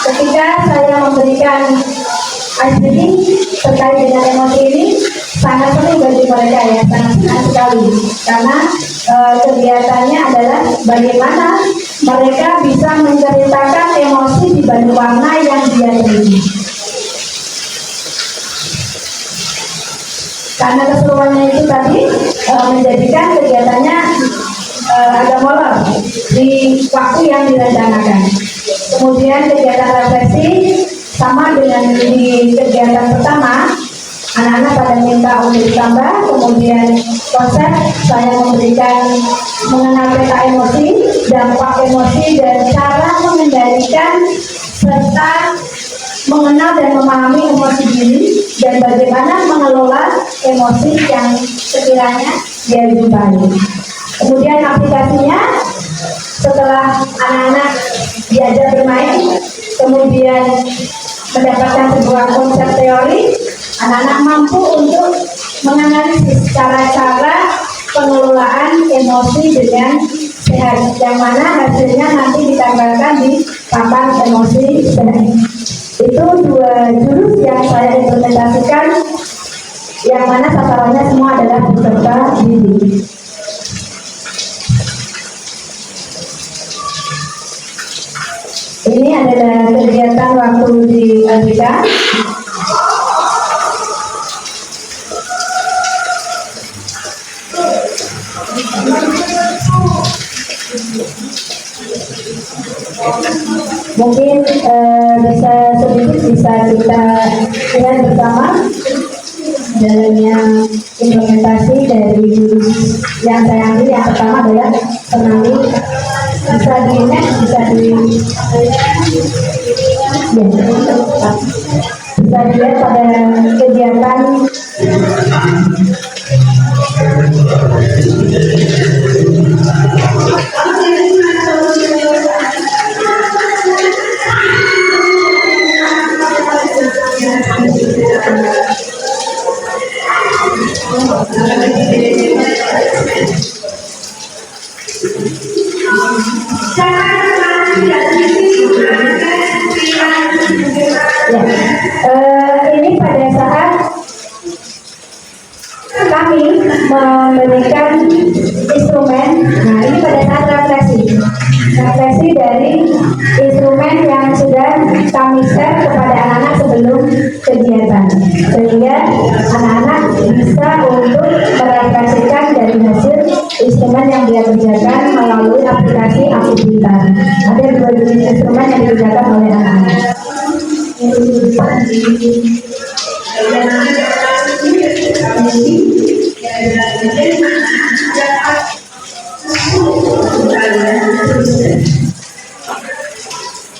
Ketika saya memberikan ice breaking terkait dengan emosi ini sangat seru bagi mereka ya, sangat senang sekali karena kegiatannya adalah bagaimana mereka bisa menceritakan emosi di balik warna yang dia terima. Karena keseruannya itu tadi menjadikan kegiatannya agak molor di waktu yang direncanakan. Kemudian kegiatan refleksi sama dengan di kegiatan pertama, anak-anak pada minta untuk ditambah. Kemudian konsep saya memberikan mengenal peta emosi, dampak emosi, dan cara mengendalikan serta mengenal dan memahami emosi diri dan bagaimana mengelola emosi yang sekiranya dia jumpai. Kemudian aplikasinya, setelah anak-anak diajar bermain, kemudian mendapatkan sebuah konsep teori, anak-anak mampu untuk menganalisis cara-cara pengelolaan emosi dengan sehat, yang mana hasilnya nanti ditambahkan di papan emosi sehat. Itu dua jurus yang saya implementasikan, yang mana sasarannya semua adalah peserta didik. Ini adalah kegiatan waktu di Amerika. Mungkin bisa kita lihat bersama dalamnya implementasi dari jurus yang saya ambil. Yang pertama adalah penari. Bisa di next, bisa dilihat pada kegiatan ini pada saat kami memberikan instrumen. Nah, ini pada saat refleksi dari instrumen yang sudah kami share kepada anak-anak sebelum kegiatan, sehingga anak-anak bisa untuk merefleksikan dari hasil instrumen yang dia kerjakan melalui aplikasi aktivitas. Ada dua jenis instrumen yang dikerjakan oleh anak-anak.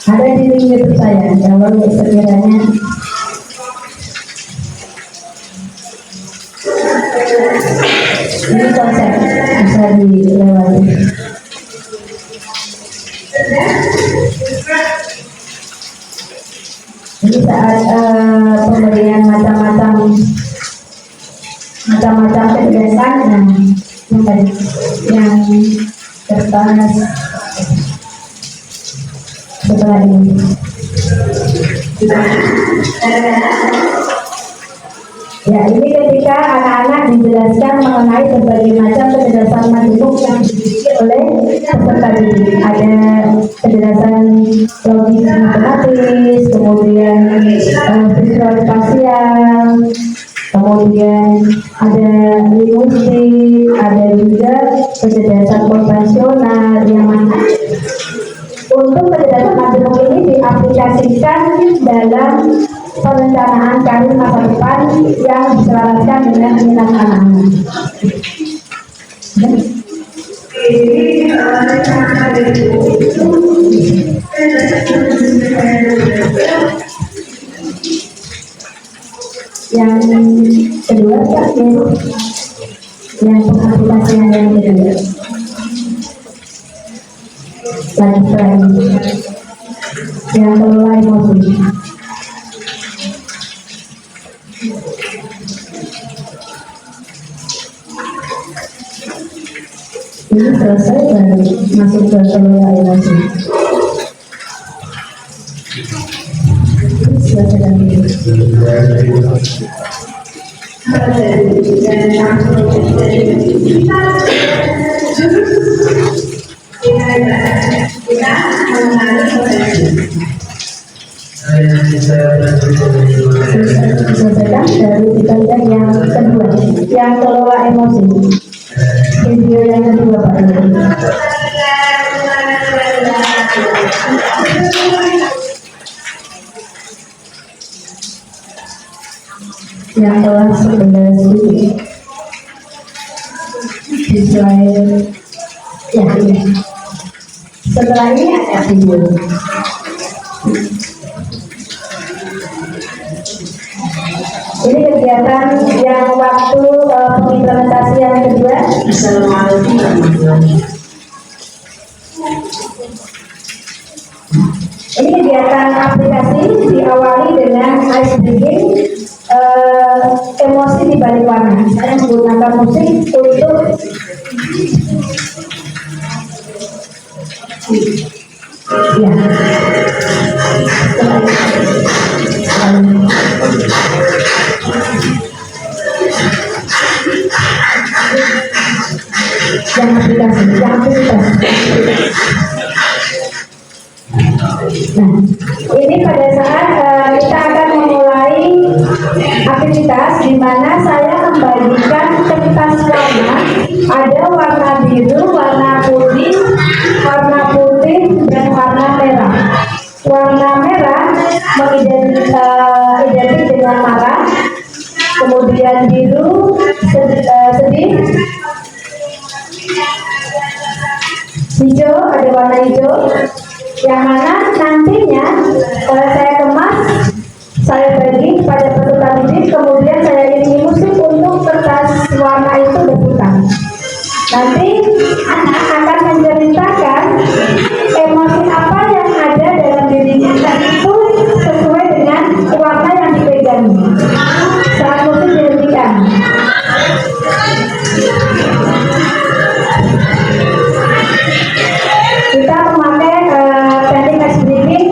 Ada di link YouTube saya, kalau sekiranya ini konsep bisa dilewati. Ini saat pemberian macam-macam kegiatan yang terbatas setelah ini. Ya, ini ketika anak-anak dijelaskan mengenai berbagai macam kecerdasan majemuk yang dimiliki oleh peserta didik. Ada kecerdasan logis matematis, kemudian visual spasial, kemudian ada linguistik, ada juga kecerdasan konvensional, yang mana untuk kecerdasan majemuk ini diaplikasikan dalam perencanaan karir masa depan yang diselaraskan dengan minat anak-anak. Yang kedua, yang pengaplikasian yang kedua. Yang kelola emosi. Ini selesai dan masuk ke kelola emosi. Selesai dan Selesaikan dari bagian yang kedua, yang kelola emosi. Video yang kedua Pak Ibu. Yang kelas 11 ini slide ya ini. Setelah ini ada video. Ini kegiatan yang waktu pengimplementasi yang kedua. Ini kegiatan aplikasi diawali dengan ice breaking, emosi di balik warna. Saya menggunakan musik untuk ya. Yang aktivitas. Nah, ini pada saat kita akan memulai aktivitas di mana saya membagikan kertas warna. Ada warna biru, warna putih, dan warna merah. Warna merah identik dengan marah, kemudian biru sedih, hijau ada warna hijau, yang mana nantinya saya kemas, saya bagi pada peserta didik, kemudian saya iringi musik untuk kertas warna itu berputar. Nanti anak akan menceritakan emosi apa yang ada dalam dirinya dan itu sesuai dengan warna yang dipegang saat musik dihentikan. Kita memakai teknik ice breaking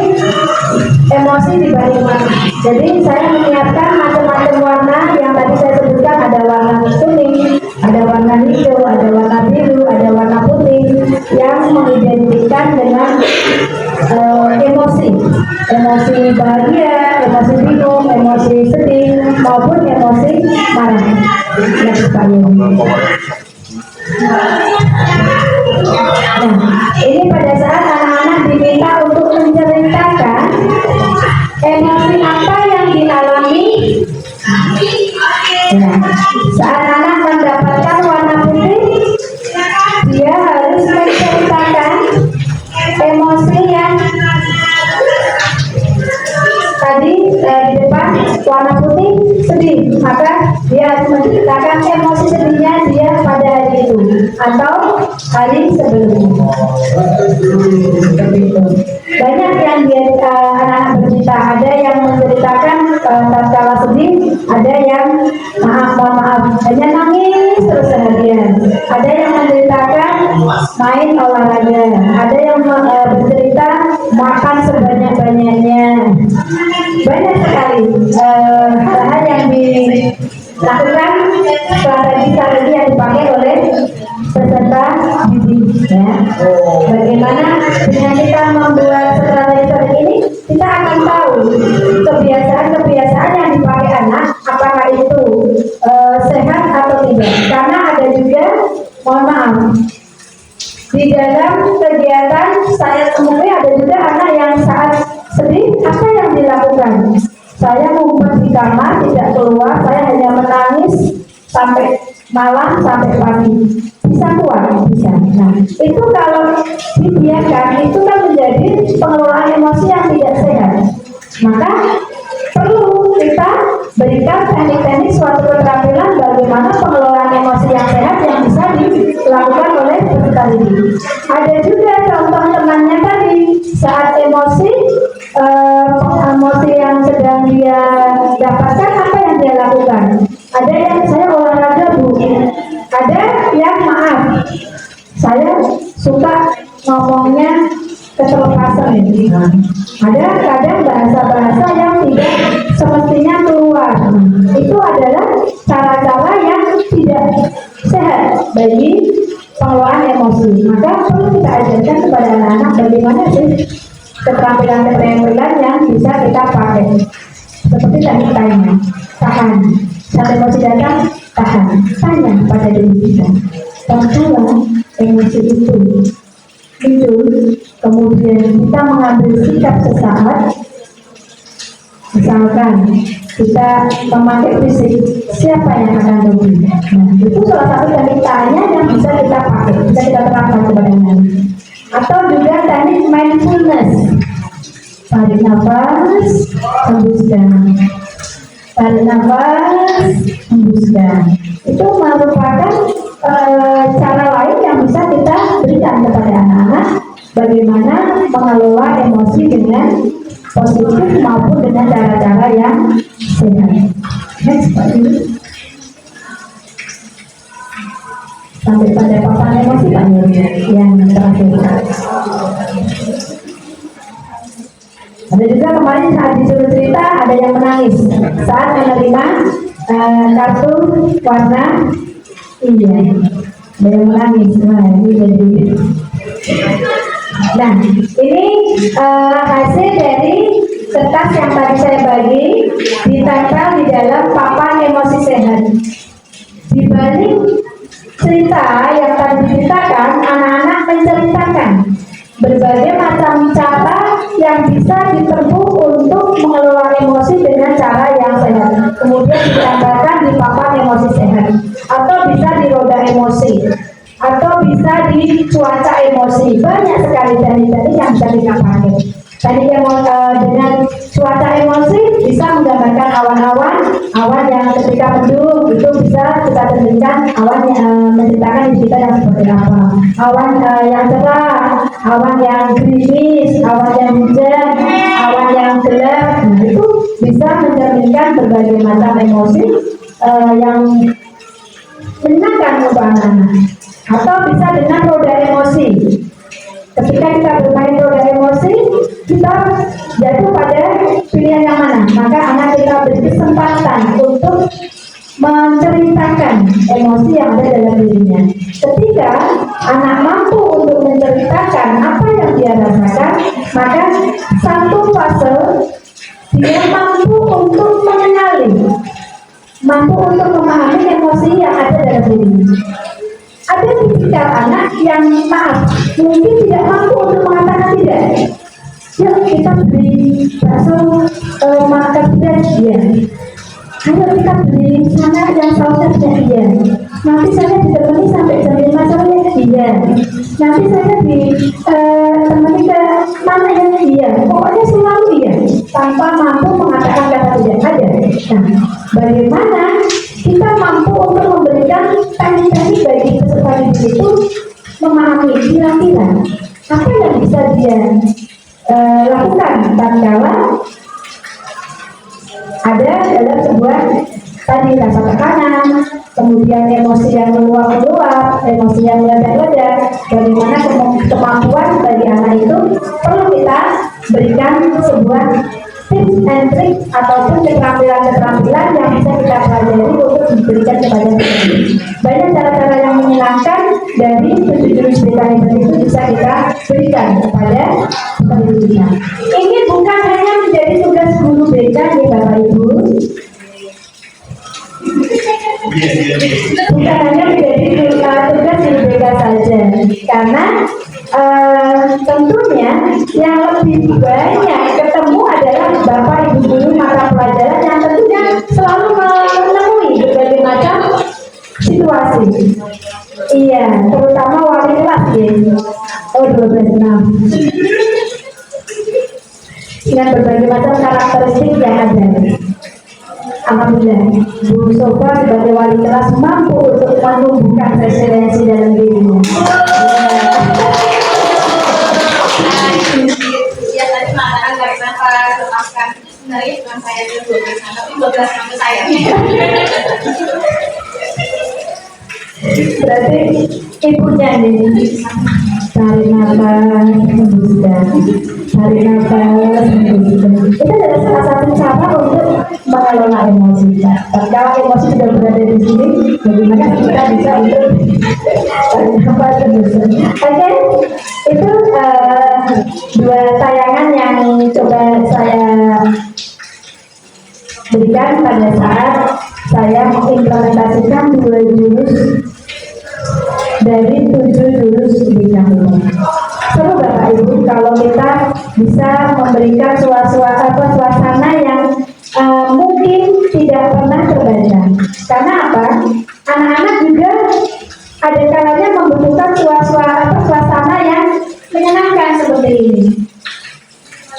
emosi di balik warna. Jadi saya menyiapkan macam-macam warna yang tadi saya sebutkan, ada warna kuning, ada warna hijau, ada warna biru, ada warna putih yang mengidentikan dengan emosi bahagia, emosi bingung, emosi sedih maupun emosi marah. Nah, ini pada saat anak-anak diminta untuk menceritakan emosi apa yang dialami. Nah, saat anak mendapatkan warna putih, dia harus menceritakan emosi yang tadi di depan warna putih sedih, maka dia harus menceritakan emosi sedihnya dia pada hari itu atau hari sebelumnya. Banyak yang anak-anak bercerita, ada yang menceritakan tatkala sedih, ada yang maaf, hanya nangis terus seharian, ada yang menceritakan main olahraga, ada yang bercerita makan sebanyak-banyaknya. Banyak sekali hal-hal yang dilakukan strategi yang dipakai oleh peserta didik ya. Bagaimana dengan kita membuat strategi ini, kita akan tahu kebiasaan-kebiasaan yang dipakai anak apakah itu sehat atau tidak. Karena ada juga, mohon maaf, di dalam kegiatan saya temui ada juga anak yang saat sedih, apa yang dilakukan? Saya ngumpet di kamar, tidak keluar, saya hanya menangis sampai malam, sampai pagi. Bisa keluar? Bisa. Nah, itu kalau dibiarkan, itu kan menjadi pengelolaan emosi yang tidak sehat. Maka perlu kita berikan teknik-teknik suatu keterampilan bagaimana pengelolaan emosi yang sehat yang bisa dilakukan oleh peserta didik. Ada juga contoh temannya tadi, saat emosi yang sedang dia dapatkan, apa yang dia lakukan? Ada yang saya olahraga Bu, ada yang maaf, saya suka ngomongnya keterlepasan ini. Ada kadang bahasa-bahasa yang tidak semestinya keluar. Itu adalah cara bagi pengelolaan emosi. Maka perlu kita ajarkan kepada anak-anak bagaimana sih keterampilan-keterampilan yang bisa kita pakai. Seperti tadi tanya, tahan. Saat emosi datang, tahan. Tanya pada diri kita, tatkala emosi itu muncul, kemudian kita mengambil sikap sesaat, misalkan kita memakai fisik, siapa yang akan rugi? Nah, itu salah satu dari tanya yang bisa kita pakai, bisa kita terapkan kepada anak. Atau juga teknik mindfulness, tarik nafas, hembuskan, tarik nafas, hembuskan. Itu merupakan cara lain yang bisa kita berikan kepada anak-anak bagaimana mengelola emosi dengan positif maupun dengan cara-cara yang sehat. Next, Pak Dini. Sampai pada paparan emosi Pak Nurul yang terakhir. Ada juga kemarin saat disuruh cerita ada yang menangis saat menerima kartu warna iya, ada yang menangis. Nah ini jadi. Nah ini hasil dari kertas yang tadi saya bagi ditempel di dalam papan emosi sehat. Di balik cerita yang tadi diceritakan, anak-anak menceritakan berbagai macam cara yang bisa ditempuh untuk mengelola emosi dengan cara yang sehat. Kemudian ditambahkan di papan emosi sehat, atau bisa di roda emosi, atau bisa di cuaca emosi. Banyak sekali teknik-teknik yang bisa kita pakai. Tadi dengan cuaca emosi bisa menggambarkan awan yang ketika mendung itu bisa kita tentukan awan yang menceritakan di kita yang seperti apa. Awan yang cerah, awan yang gerimis, awan yang hujan, awan yang gelap. Nah, itu bisa mencerminkan berbagai macam emosi yang menyenangkan untuk anak-anak. Atau bisa dengan roda emosi. Ketika kita bermain roda emosi, kita jatuh pada pilihan yang mana, maka anak kita berkesempatan untuk menceritakan emosi yang ada dalam dirinya. Ketika anak mampu untuk menceritakan apa yang dia rasakan, maka satu fase dia mampu untuk mengenali, mampu untuk memahami emosi yang ada dalam dirinya. Ada tipikal anak yang maaf, mungkin tidak mampu untuk mengatakan tidak. Yuk kita beli bakso marketplace ya. Ayo kita beli sana yang sausnya iya. Nanti saya ditemani sampai jam 5 sore iya. Nanti saya ditemani ke mana yang iya. Pokoknya selalu iya, tanpa mampu mengatakan kata tidak ada. Nah, bagaimana kita mampu untuk memberikan teknik-teknik bagi peserta didik itu memahami kira-kira apa yang bisa dia lakukan tatkala ada dalam sebuah tadi rasa tekanan, kemudian emosi yang meluap-luap, emosi yang meledak-ledak. Bagaimana kemampuan bagi anak itu perlu kita berikan sebuah tips and trick ataupun keterampilan-keterampilan yang bisa kita pelajari untuk diberikan kepada kita. Banyak cara-cara yang menyenangkan dari 7 jurus BK itu bisa kita berikan kepada pendidik kita. Ini bukan hanya menjadi tugas guru BK ya Bapak Ibu, bukan hanya menjadi tugas guru BK saja, karena tentunya yang lebih banyak ketemu adalah Bapak Ibu guru mata pelajaran yang tentunya selalu menemui berbagai macam situasi. Iya, terutama wali kelas ya. Oh 12 enam. Dengan berbagai macam karakteristik yang ada. Alhamdulillah, Bu Sofa sebagai wali kelas mampu untuk menumbuhkan resiliensi dalam dirinya. Ya tadi mengatakan dari kenapa tetapkan sebenarnya bukan saya yang 12 tapi 12 sampai saya. Berarti ibunya nih tarik nafas, hembuskan. tarik nafas, itu adalah salah satu cara untuk mengelola emosi. Kalau emosi sudah berada di sini, bagaimana kita bisa untuk tarik nafas terus. Oke, itu dua tayangan yang coba saya berikan pada saat saya mengimplementasikan 2 jurus dari 7 jurus di kampung. Seru Bapak Ibu kalau kita bisa memberikan suasana yang mungkin tidak pernah terbaca. Karena apa? Anak-anak juga ada kalanya membutuhkan suasana yang menyenangkan seperti ini.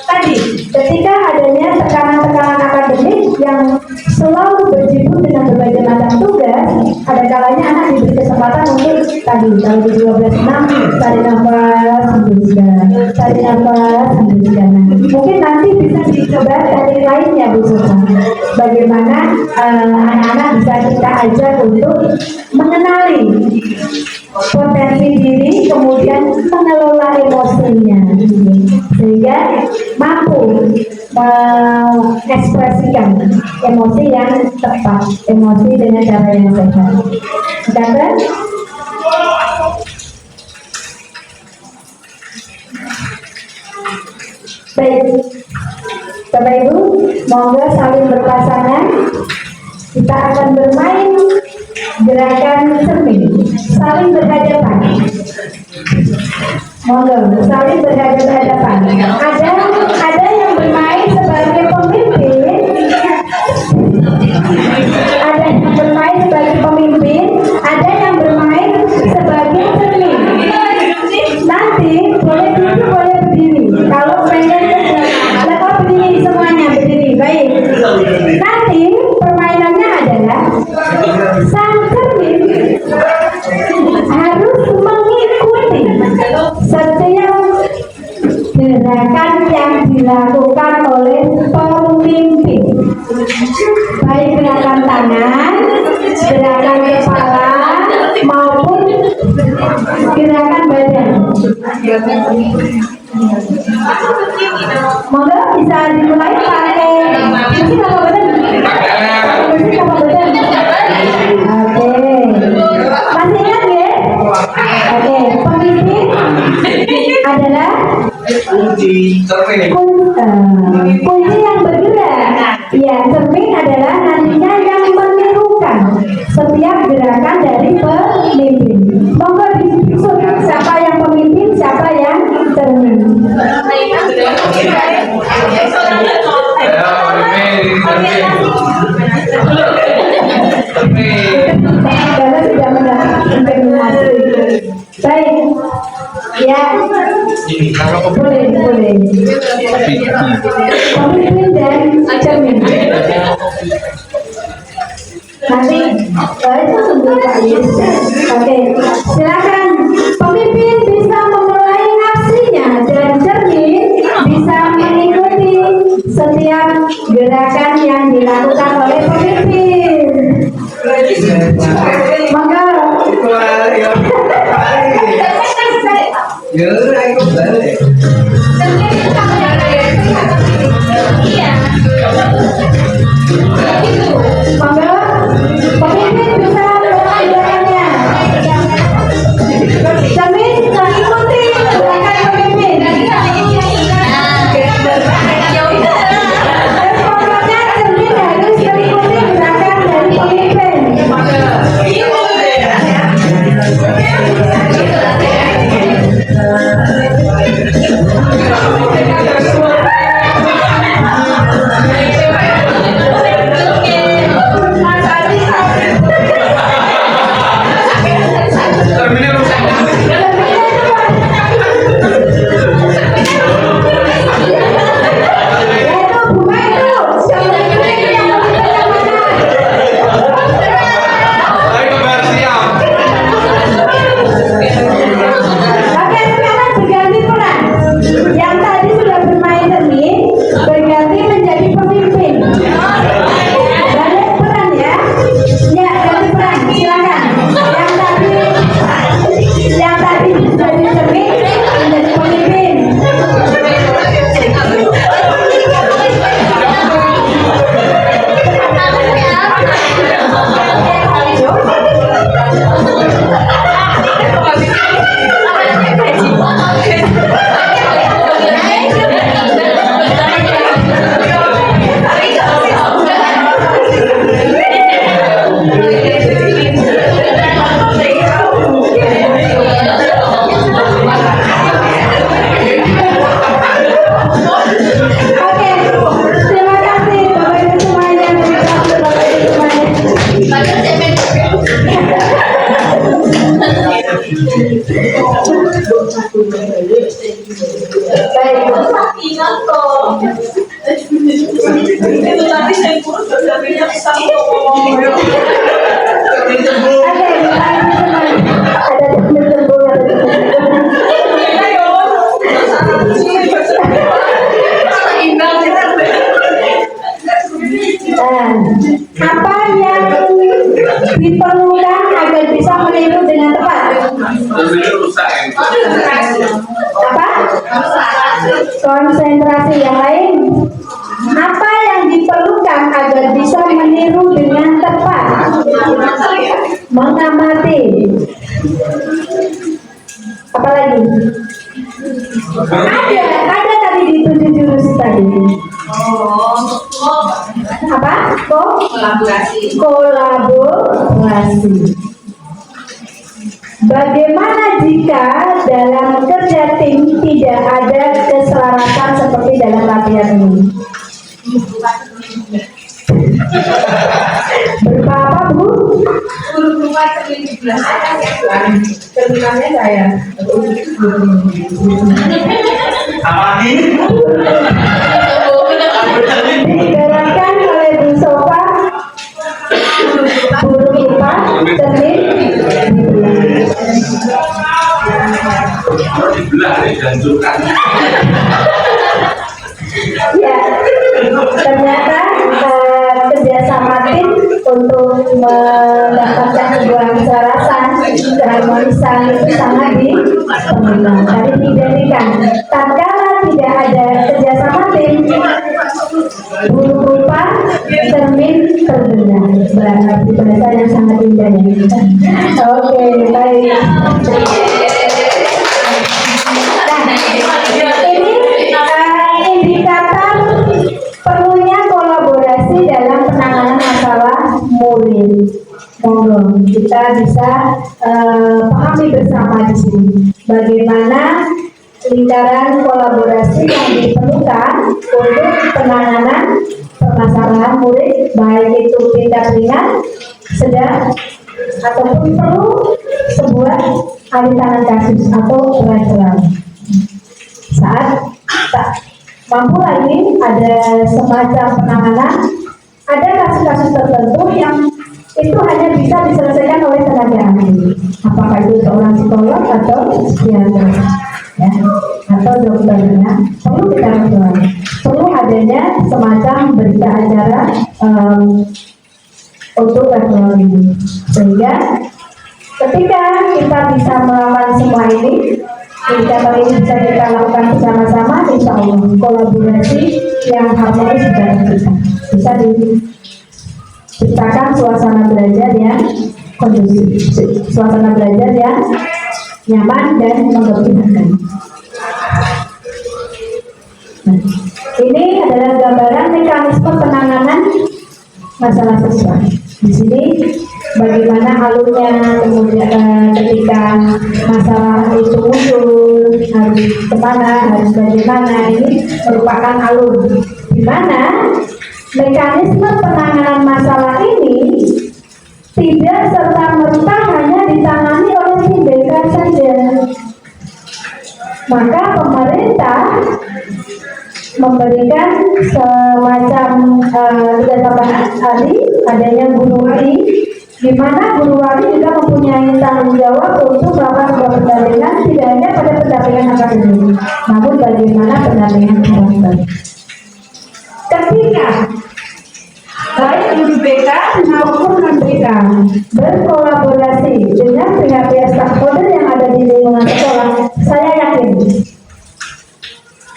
Tadi, ketika adanya tekanan-tekanan akademik yang selalu berjibaku dengan berbagai macam tugas, ada kalanya anak diberi kesempatan untuk tadi, kalau di 12.6, tarik nafas, hembuskan, tarik nafas, hembuskan. Mungkin nanti bisa dicoba teknik lainnya Bu Sosa. Bagaimana anak-anak bisa kita ajak untuk mengenali potensi diri, kemudian mengelola emosinya, sehingga mampu mengekspresikan emosi yang tepat, emosi dengan cara yang sehat. Dapat? Baik, Bapak Ibu, monggo saling berpasangan. Kita akan bermain gerakan cermin, saling berhadapan. Monggo, saling berhadapan. Ada yang bermain sebagai pemimpin, ada yang bermain sebagai pemimpin, ada yang bermain sebagai cermin. Nanti boleh duduk, boleh berdiri. Kalau pengen lepas berdiri semuanya berdiri. Baik. Nanti permainannya adalah sang cermin harus mengikuti setiap gerakan yang dilakukan oleh pemimpin, baik gerakan tangan, gerakan kepala maupun gerakan badan. Monggo bisa dimulai pakai musik apa badan? Musik apa badan? Oke, masih ingat ya? Oke, pemimpin adalah kunci yang bergerak. Ya, cermin adalah nantinya yang menirukan setiap gerakan dari pemimpin. Monggo disusun siapa yang pemimpin, siapa yang cermin. Karena sudah mendeterminasi. Baik, ya, boleh. Pemimpin dan cermin. Nanti itu tunggu Pak Yus. Oke, silakan. Pemimpin bisa memulai aksinya dan cermin bisa mengikuti setiap gerakan yang dilakukan oleh pemimpin. Maka pemimpin bisa melakukan gerakannya. Cermin mengikuti gerakan pemimpin. Pokoknya cermin harus mengikuti gerakan dari pemimpin. Baik. Itu tadi saya kurus berarti bisa ngomong. Ada tersembung. Apa yang diperlukan agar bisa meniru dengan tepat? Apa? Konsentrasi. Yang lain? Apa yang diperlukan agar bisa meniru dengan tepat? Mengamati. Apa lagi? Ada tadi di 7 jurus tadi. Apa? Kolaborasi. Bagaimana jika dalam kerja tim tidak ada keselarasan seperti dalam latihan ini? Berupa apa, Bu? Terminalnya saya. Digerakkan oleh Bu Sofa, burung rupa, cermin, ya, ternyata kerjasama tim untuk mendapatkan sebuah keselarasan, keharmonisan itu sangat diperlukan. Tadi didirikan. Tatkala tidak ada kerjasama tim, burung rupa, cermin terbenam. Berarti bahasa yang sangat indah ya. Oke, baik. Ini indikator perlunya kolaborasi dalam penanganan masalah murid. Monggo kita bisa pahami bersama di sini bagaimana lingkaran kolaborasi yang diperlukan untuk penanganan permasalahan murid, baik itu tingkat ringan, sedang, ataupun perlu sebuah alih tangan kasus atau berat. Saat tak mampu lagi ada semacam penanganan, ada kasus-kasus tertentu yang itu hanya bisa diselesaikan oleh tenaga ahli, apakah itu seorang psikolog atau psikiater, ya, atau dokternya. Perlu kita lakukan, perlu adanya semacam berita acara untuk virtual ini, sehingga ketika kita bisa melakukan semua ini, indikator ini bisa kita lakukan bersama-sama, insya Allah kolaborasi yang harmonis bisa diciptakan suasana belajar yang kondusif, suasana belajar yang nyaman dan menggembirakan. Nah, ini adalah gambaran mekanisme penanganan masalah siswa. Di sini bagaimana alurnya, kemudian ketika masalah itu muncul harus kemana, harus bagaimana, ini merupakan alur di mana mekanisme penanganan masalah ini tidak serta-merta hanya ditangani oleh tim BK saja. Maka pemerintah memberikan semacam tidak tambahan tadi adanya guru wali, di mana guru wali juga mempunyai tanggung jawab untuk melakukan sebuah pendampingan tidak hanya pada pendampingan akademik, namun bagaimana pendampingan karakter. Ketika baik guru BK maupun non BK berkolaborasi dengan pihak-pihak stakeholder yang ada di lingkungan sekolah, saya yakin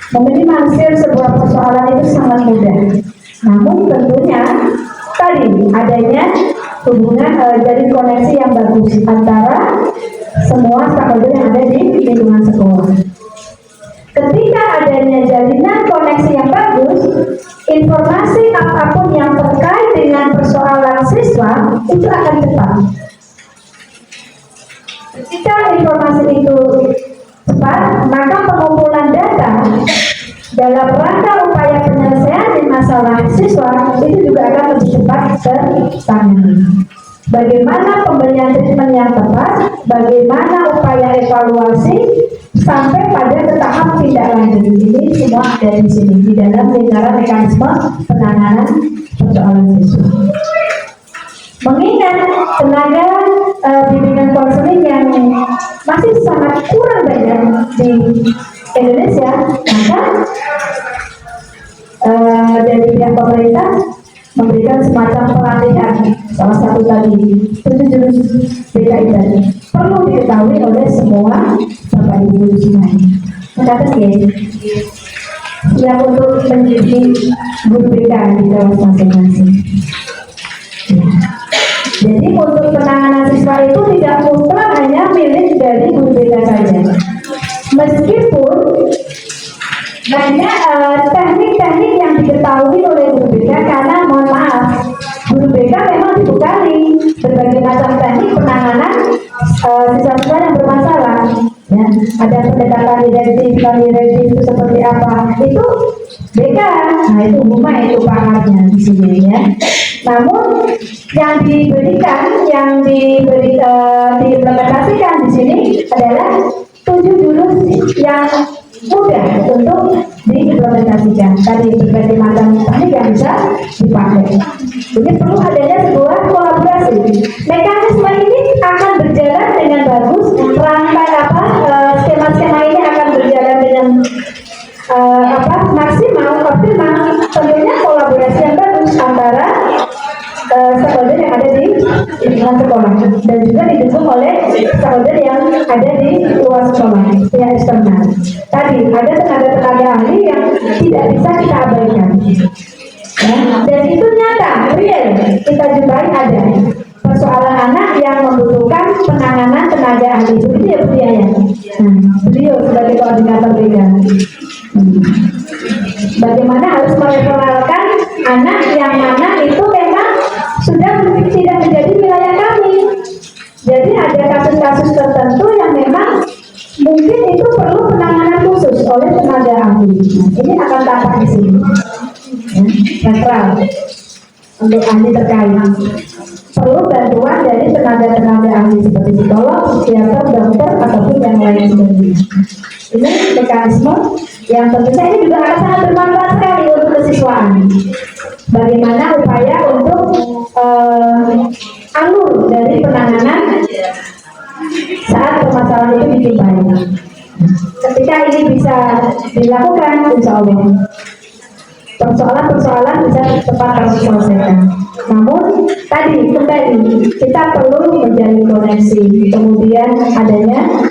meminimalisir sebuah persoalan itu sangat mudah. Namun tentunya tadi adanya hubungan dari koneksi yang bagus antara semua stakeholder yang ada di lingkungan sekolah. Ketika adanya jalinan koneksi yang bagus, informasi apapun yang terkait dengan persoalan siswa itu akan cepat. Ketika informasi itu cepat, maka pengumpulan data dalam rangka upaya penyelesaian masalah siswa itu juga akan lebih cepat tertangani. bagaimana pemberian treatment yang tepat, bagaimana upaya evaluasi, sampai pada tahap tindak lanjut. Ini semua ada di sini di dalam lingkaran mekanisme penanganan persoalan siswa. Mengingat tenaga bimbingan konseling yang masih sangat kurang banyak di Indonesia, maka dari pihak pemerintah memberikan semacam pelatihan, salah satu tadi 7 jurus BKI tadi perlu diketahui oleh semua Bapak Ibu semuanya. Mencatat ya, siap untuk menjadi guru BK di kelas masing-masing. Jadi untuk penanganan siswa itu tidak mutlak hanya milik dari guru BK saja. Meskipun banyak teknik-teknik yang diketahui oleh guru BK, karena mohon maaf, guru BK memang dibekali berbagai macam teknik penanganan siswa-siswa yang bermasalah. Ya, ada pendekatan direktif itu seperti apa? Itu BK, nah itu Buma itu pakarnya di sini ya. Namun yang diberikan, diimplementasikan di sini adalah 7 jurus yang mudah untuk diimplementasikan. Tadi berbagai macam teknik yang bisa dipakai. Jadi perlu adanya sebuah kolaborasi. Mekanisme ini akan berjalan dengan bagus. Rangkai skema-skema ini akan berjalan dengan maksimal, optimal. Tentunya kolaborasi yang bagus antara stakeholder yang ada di lingkungan sekolah dan juga didukung oleh stakeholder yang ada di luar sekolah, pihak eksternal. Tadi ada tenaga-tenaga ahli yang tidak bisa kita abaikan. Ya, dan itu nyata, real, kita jumpai ada persoalan anak yang membutuhkan penanganan tenaga ahli. Begitu ya Bu Yaya? Beliau sebagai koordinator BK. Bagaimana harus mereferalkan anak yang mana itu memang sudah tidak menjadi wilayah kami. Jadi ada kasus-kasus tertentu yang memang mungkin itu perlu penanganan khusus oleh tenaga ahli. Ini akan tampak di sini. Netral untuk ahli terkait. Perlu bantuan dari tenaga-tenaga ahli seperti psikolog, psikiater, dokter, ataupun yang lain sebagainya. Ini mekanisme yang tentunya ini juga akan sangat bermanfaat sekali untuk kesiswaan. Bagaimana upaya untuk alur dari penanganan saat permasalahan itu ditimpai. Ketika ini bisa dilakukan, insya Allah persoalan-persoalan bisa tepat terselesaikan. Namun tadi kembali kita perlu menjalin koneksi, kemudian adanya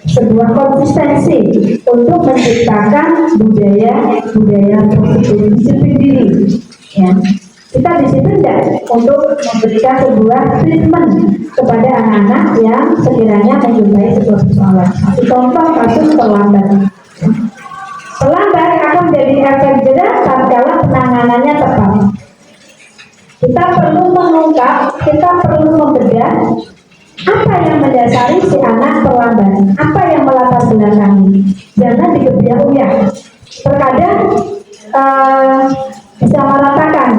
sebuah konsistensi untuk menciptakan budaya positif, disiplin diri. Ya. Kita disiplin untuk memberikan sebuah treatment kepada anak-anak yang sekiranya menjumpai sebuah persoalan. Contoh kasus terlambat. Terlambat akan menjadi efek jerah tatkala penanganannya tepat. Kita perlu mengungkap, kita perlu membedah apa yang mendasari si anak terlambat, apa yang melatar belakangi. Jangan dikebiah-uyah. Terkadang bisa meratakan.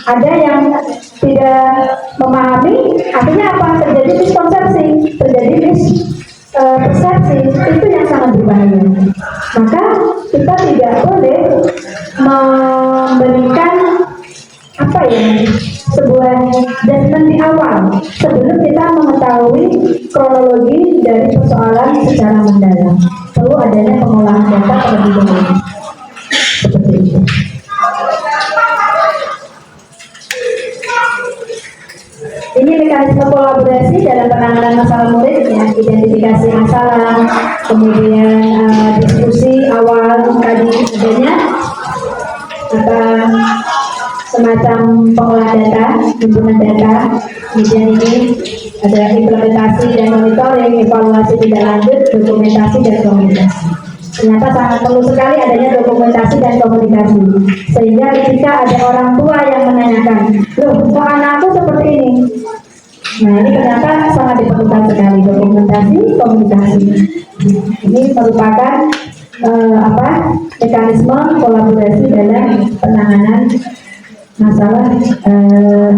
Ada yang tidak memahami, akhirnya apa? Terjadi miskonsepsi, terjadi persepsi, itu yang sangat berbahaya. Maka kita tidak boleh memberikan sebuah judgment di awal sebelum kita mengetahui kronologi dari persoalan secara mendalam. Perlu adanya pengolahan data terlebih dahulu. Seperti itu. Ini mekanisme kolaborasi dalam penanganan masalah murid, ya, identifikasi masalah, kemudian diskusi awal tadi adanya semacam pengolah data, himpunan data, kemudian ini ada implementasi dan monitoring, evaluasi tindak lanjut, dokumentasi dan komunikasi. Ternyata sangat perlu sekali adanya dokumentasi dan komunikasi, sehingga ketika ada orang tua yang menanyakan, loh kok anakku seperti ini? Nah ini ternyata sangat diperlukan sekali dokumentasi, komunikasi. Ini merupakan mekanisme kolaborasi dalam penanganan masalah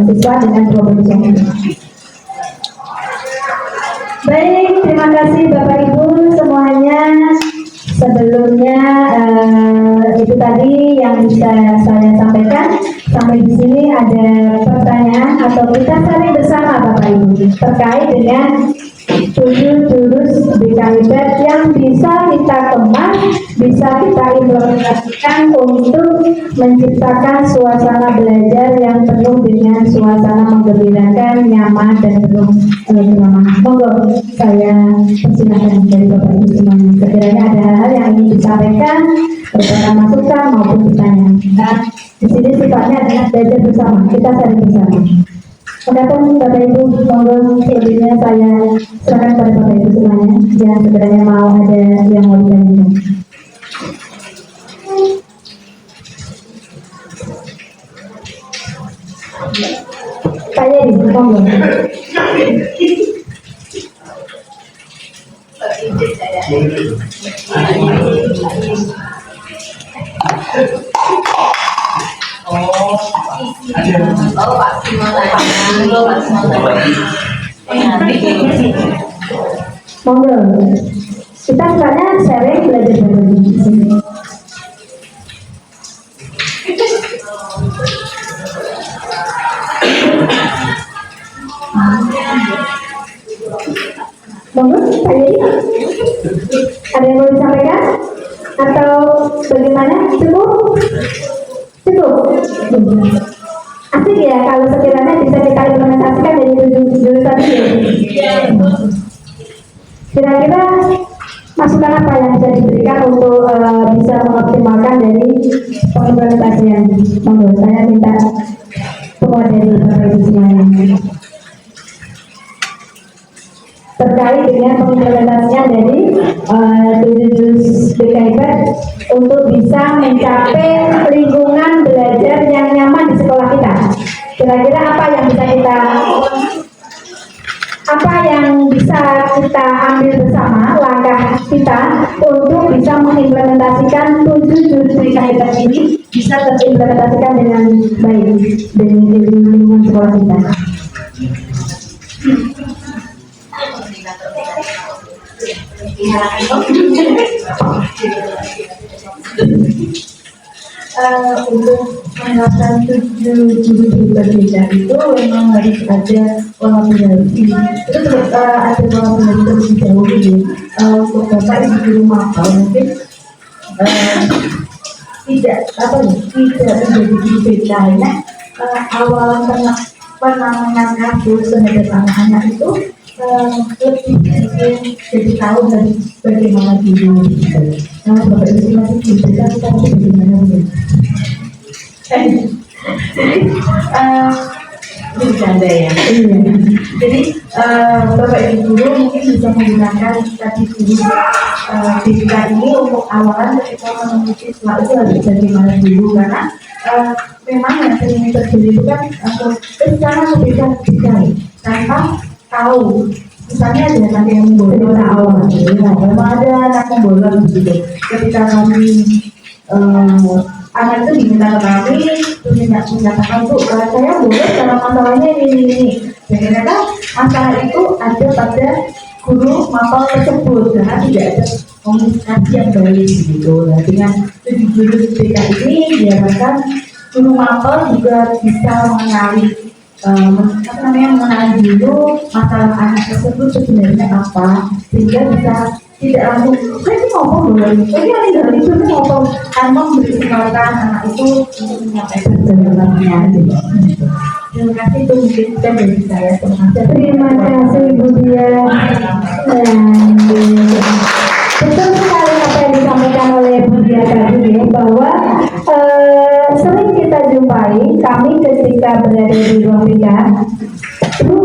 siswa dengan kromosom. Baik, terima kasih Bapak Ibu semuanya. Sebelumnya itu tadi yang bisa saya sampaikan. Sampai di sini ada pertanyaan atau kita cari bersama Bapak Ibu terkait dengan 7 jurus BKIP yang bisa kita kemas, bisa kita implementasikan untuk menciptakan suasana belajar yang penuh dengan suasana menggembirakan, nyaman dan penuh drama. Monggo saya persilahkan dari Bapak Ibu semuanya. Sekiranya ada hal yang ingin disampaikan, berbeda masukan maupun pertanyaan. Nah, di sini sifatnya adalah belajar bersama, kita cari bersama. Adapun Bapak Ibu, monggo selebihnya saya serahkan pada Bapak Ibu semuanya yang sekiranya mau ada yang mau ditanyakan. Pak Yedi, monggo. Monggo. Kita sekarang sharing belajar bareng di sini. Monggo, Pak Yedi. Ada yang mau disampaikan? Atau bagaimana? Cukup? Cukup? Asik ya kalau sekiranya bisa kita implementasikan dari 7 jurus tadi ya? Kira-kira masukan apa yang bisa diberikan untuk bisa mengoptimalkan dari pengimplementasian? Monggo, saya minta semua dari Bapak Ibu semuanya terkait dengan pengimplementasian dari 7 jurus BKIP untuk bisa mencapai lingkungan belajar yang nyaman di sekolah kita. Kira-kira apa yang bisa kita ambil bersama langkah kita untuk bisa mengimplementasikan 7 jurus BKIP ini bisa terimplementasikan dengan baik di lingkungan sekolah kita. Untuk menerapkan 7 jurus berbeda itu memang harus ada kolaborasi. Itu ada kolaborasi terlebih dahulu ya. Untuk Bapak Ibu di rumah mungkin tidak menjadi berbeda ya. Awal penanganan kasus terhadap anak-anak itu lebih jadi tahu dari bagaimana dulu. Nah, Bapak Ibu masih bisa kita bagaimana dulu. Bercanda ya. Jadi Bapak Ibu guru mungkin bisa menggunakan tadi dulu BK ini untuk awalan ketika menulis setelah itu harus bagaimana dulu karena memang yang sering terjadi itu kan secara memberikan BK tanpa tahu. Misalnya ada anak yang membolak awal, memang ada anak membolak begitu. Ketika kami anak itu diminta ke kami, terus menyatakan Bu, saya boleh dalam masalahnya ini. Dan ternyata masalah itu ada pada guru mapel tersebut karena tidak ada komunikasi yang baik gitu. Nah, dengan 7 jurus BK ini diharapkan guru mapel juga bisa mengenali mengenali dulu masalah anak tersebut sebenarnya apa sehingga bisa tidak langsung saya sih ngomong dulu saya ada itu ngomong tanpa memberi kesempatan anak itu untuk menyampaikan jawabannya gitu. Terima kasih itu mungkin dari saya. Terima kasih Bu Dia. Betul sekali apa yang disampaikan oleh Bu Dia tadi ya, bahwa sering kita jumpai kami ketika berada di ruang BK Bu,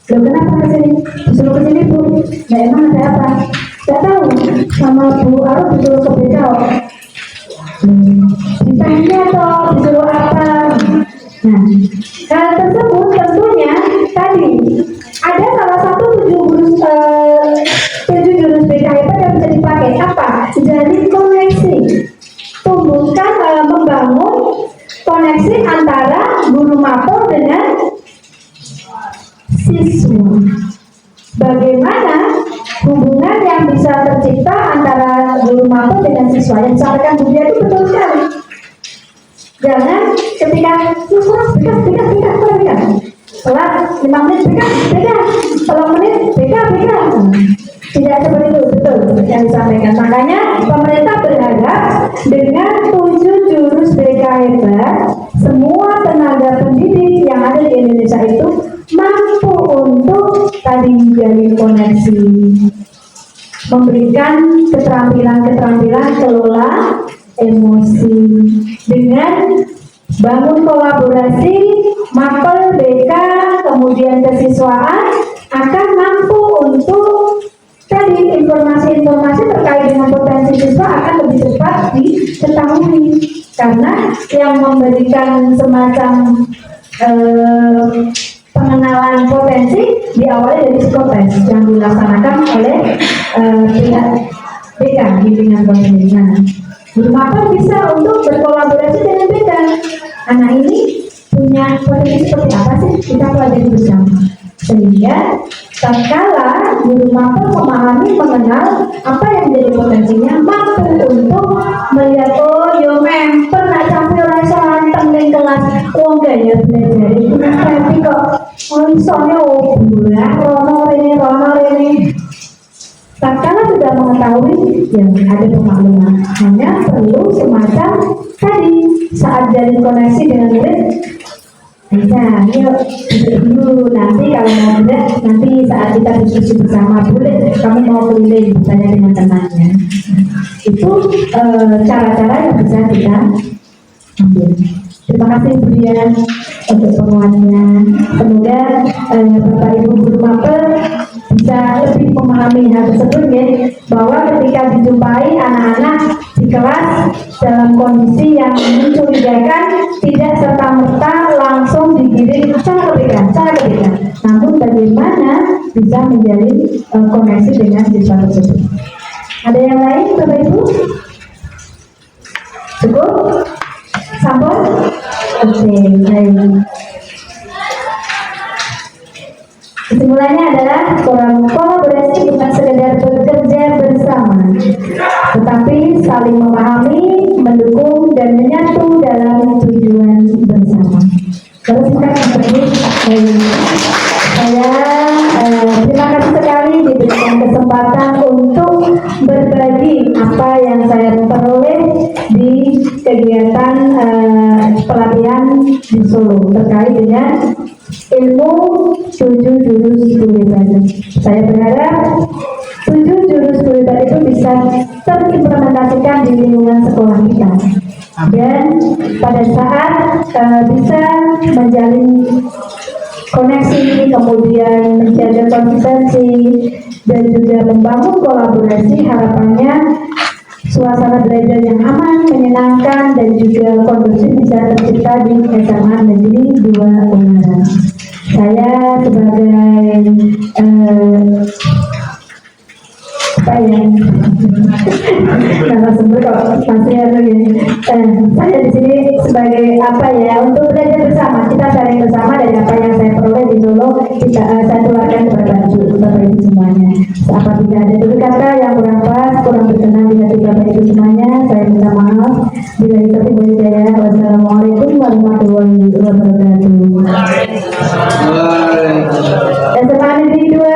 loh kenapa kesini? Disuruh kesini Bu, nah emang ada apa? Gak tahu, sama Bu Arul disuruh ke BK ditanya toh, disuruh apa? Nah, hal tersebut tentunya tadi ada salah satu 7 jurus BKIP yang bisa dipakai apa? Jadi koneksi, tumbuhkan, membangun siswa. Bagaimana hubungan yang bisa tercipta antara guru mapel dengan siswa? Yang disampaikan Bu Dia itu betul sekali. Jangan ketika siswa bekas, setelah 5 menit bekas, 10 menit bekas. Tidak seperti itu, betul yang disampaikan. Makanya pemerintah berharap dengan 7 jurus BK hebat, semua tenaga pendidik yang ada di Indonesia itu mampu untuk tadi menjalin koneksi, memberikan keterampilan kelola emosi dengan bangun kolaborasi mapel BK kemudian kesiswaan akan mampu untuk tadi informasi-informasi terkait dengan potensi siswa akan lebih cepat diketahui karena yang memberikan semacam pengenalan potensi diawali dari psikotes yang dilaksanakan oleh pihak BK bimbingan pembinaan. Guru mapel bisa untuk berkolaborasi dengan BK. Anak ini punya potensi seperti apa sih, kita pelajari bersama. Sehingga tatkala guru mapel memahami, mengenal apa yang menjadi potensinya, mampu untuk melihat yo memper nak sampai rasa anteng ning kelas wong gaya belajar itu tapi kok misalnya bulan rono rene. Tatkala sudah mengetahui yang ada pemakluman, hanya perlu semacam tadi saat jalin koneksi dengan murid. Nah, yuk dulu nanti kalau mau tidak nanti saat kita diskusi bersama boleh kamu mau keliling misalnya dengan temannya. Itu cara-cara yang bisa kita ambil. Terima kasih Bu Dian untuk penguatnya. Semoga Bapak Ibu guru mapel bisa lebih memahami hal tersebut ya, bahwa ketika dijumpai anak-anak di kelas dalam kondisi yang mencurigakan tidak serta-merta langsung digiring cara ketiga, namun bagaimana bisa menjalin koneksi dengan siswa tersebut. Ada yang lain Bapak Ibu? Cukup? Sampun? Oke, baik. Kesimpulannya adalah kolaborasi bukan sekedar bekerja bersama, tetapi saling memahami, mendukung, dan menyatu dalam tujuan bersama. Terus kita seperti saya terima kasih sekali diberikan kesempatan untuk berbagi apa yang saya peroleh di kegiatan pelatihan di Solo terkait dengan ilmu 7 jurus guru. Saya berharap 7 jurus guru itu bisa terimplementasikan di lingkungan sekolah kita dan pada saat bisa menjalin koneksi, kemudian menjaga konsistensi dan juga membangun kolaborasi, harapannya suasana belajar yang aman, menyenangkan dan juga kondusif bisa tercipta di SMA Negeri 2 Ungaran. Saya sebagai narasumber kok masih ada ya. Saya di sini sebagai untuk belajar bersama, kita sharing bersama dari apa yang saya peroleh di Solo, saya tularkan kepada Bapak Ibu semuanya. Apabila ada dulu kata yang kurang pas, kurang berkenan di hati Bapak Ibu semuanya, saya minta maaf. Bila itu boleh saya. Wassalamualaikum warahmatullahi wabarakatuh. SMA Negeri 2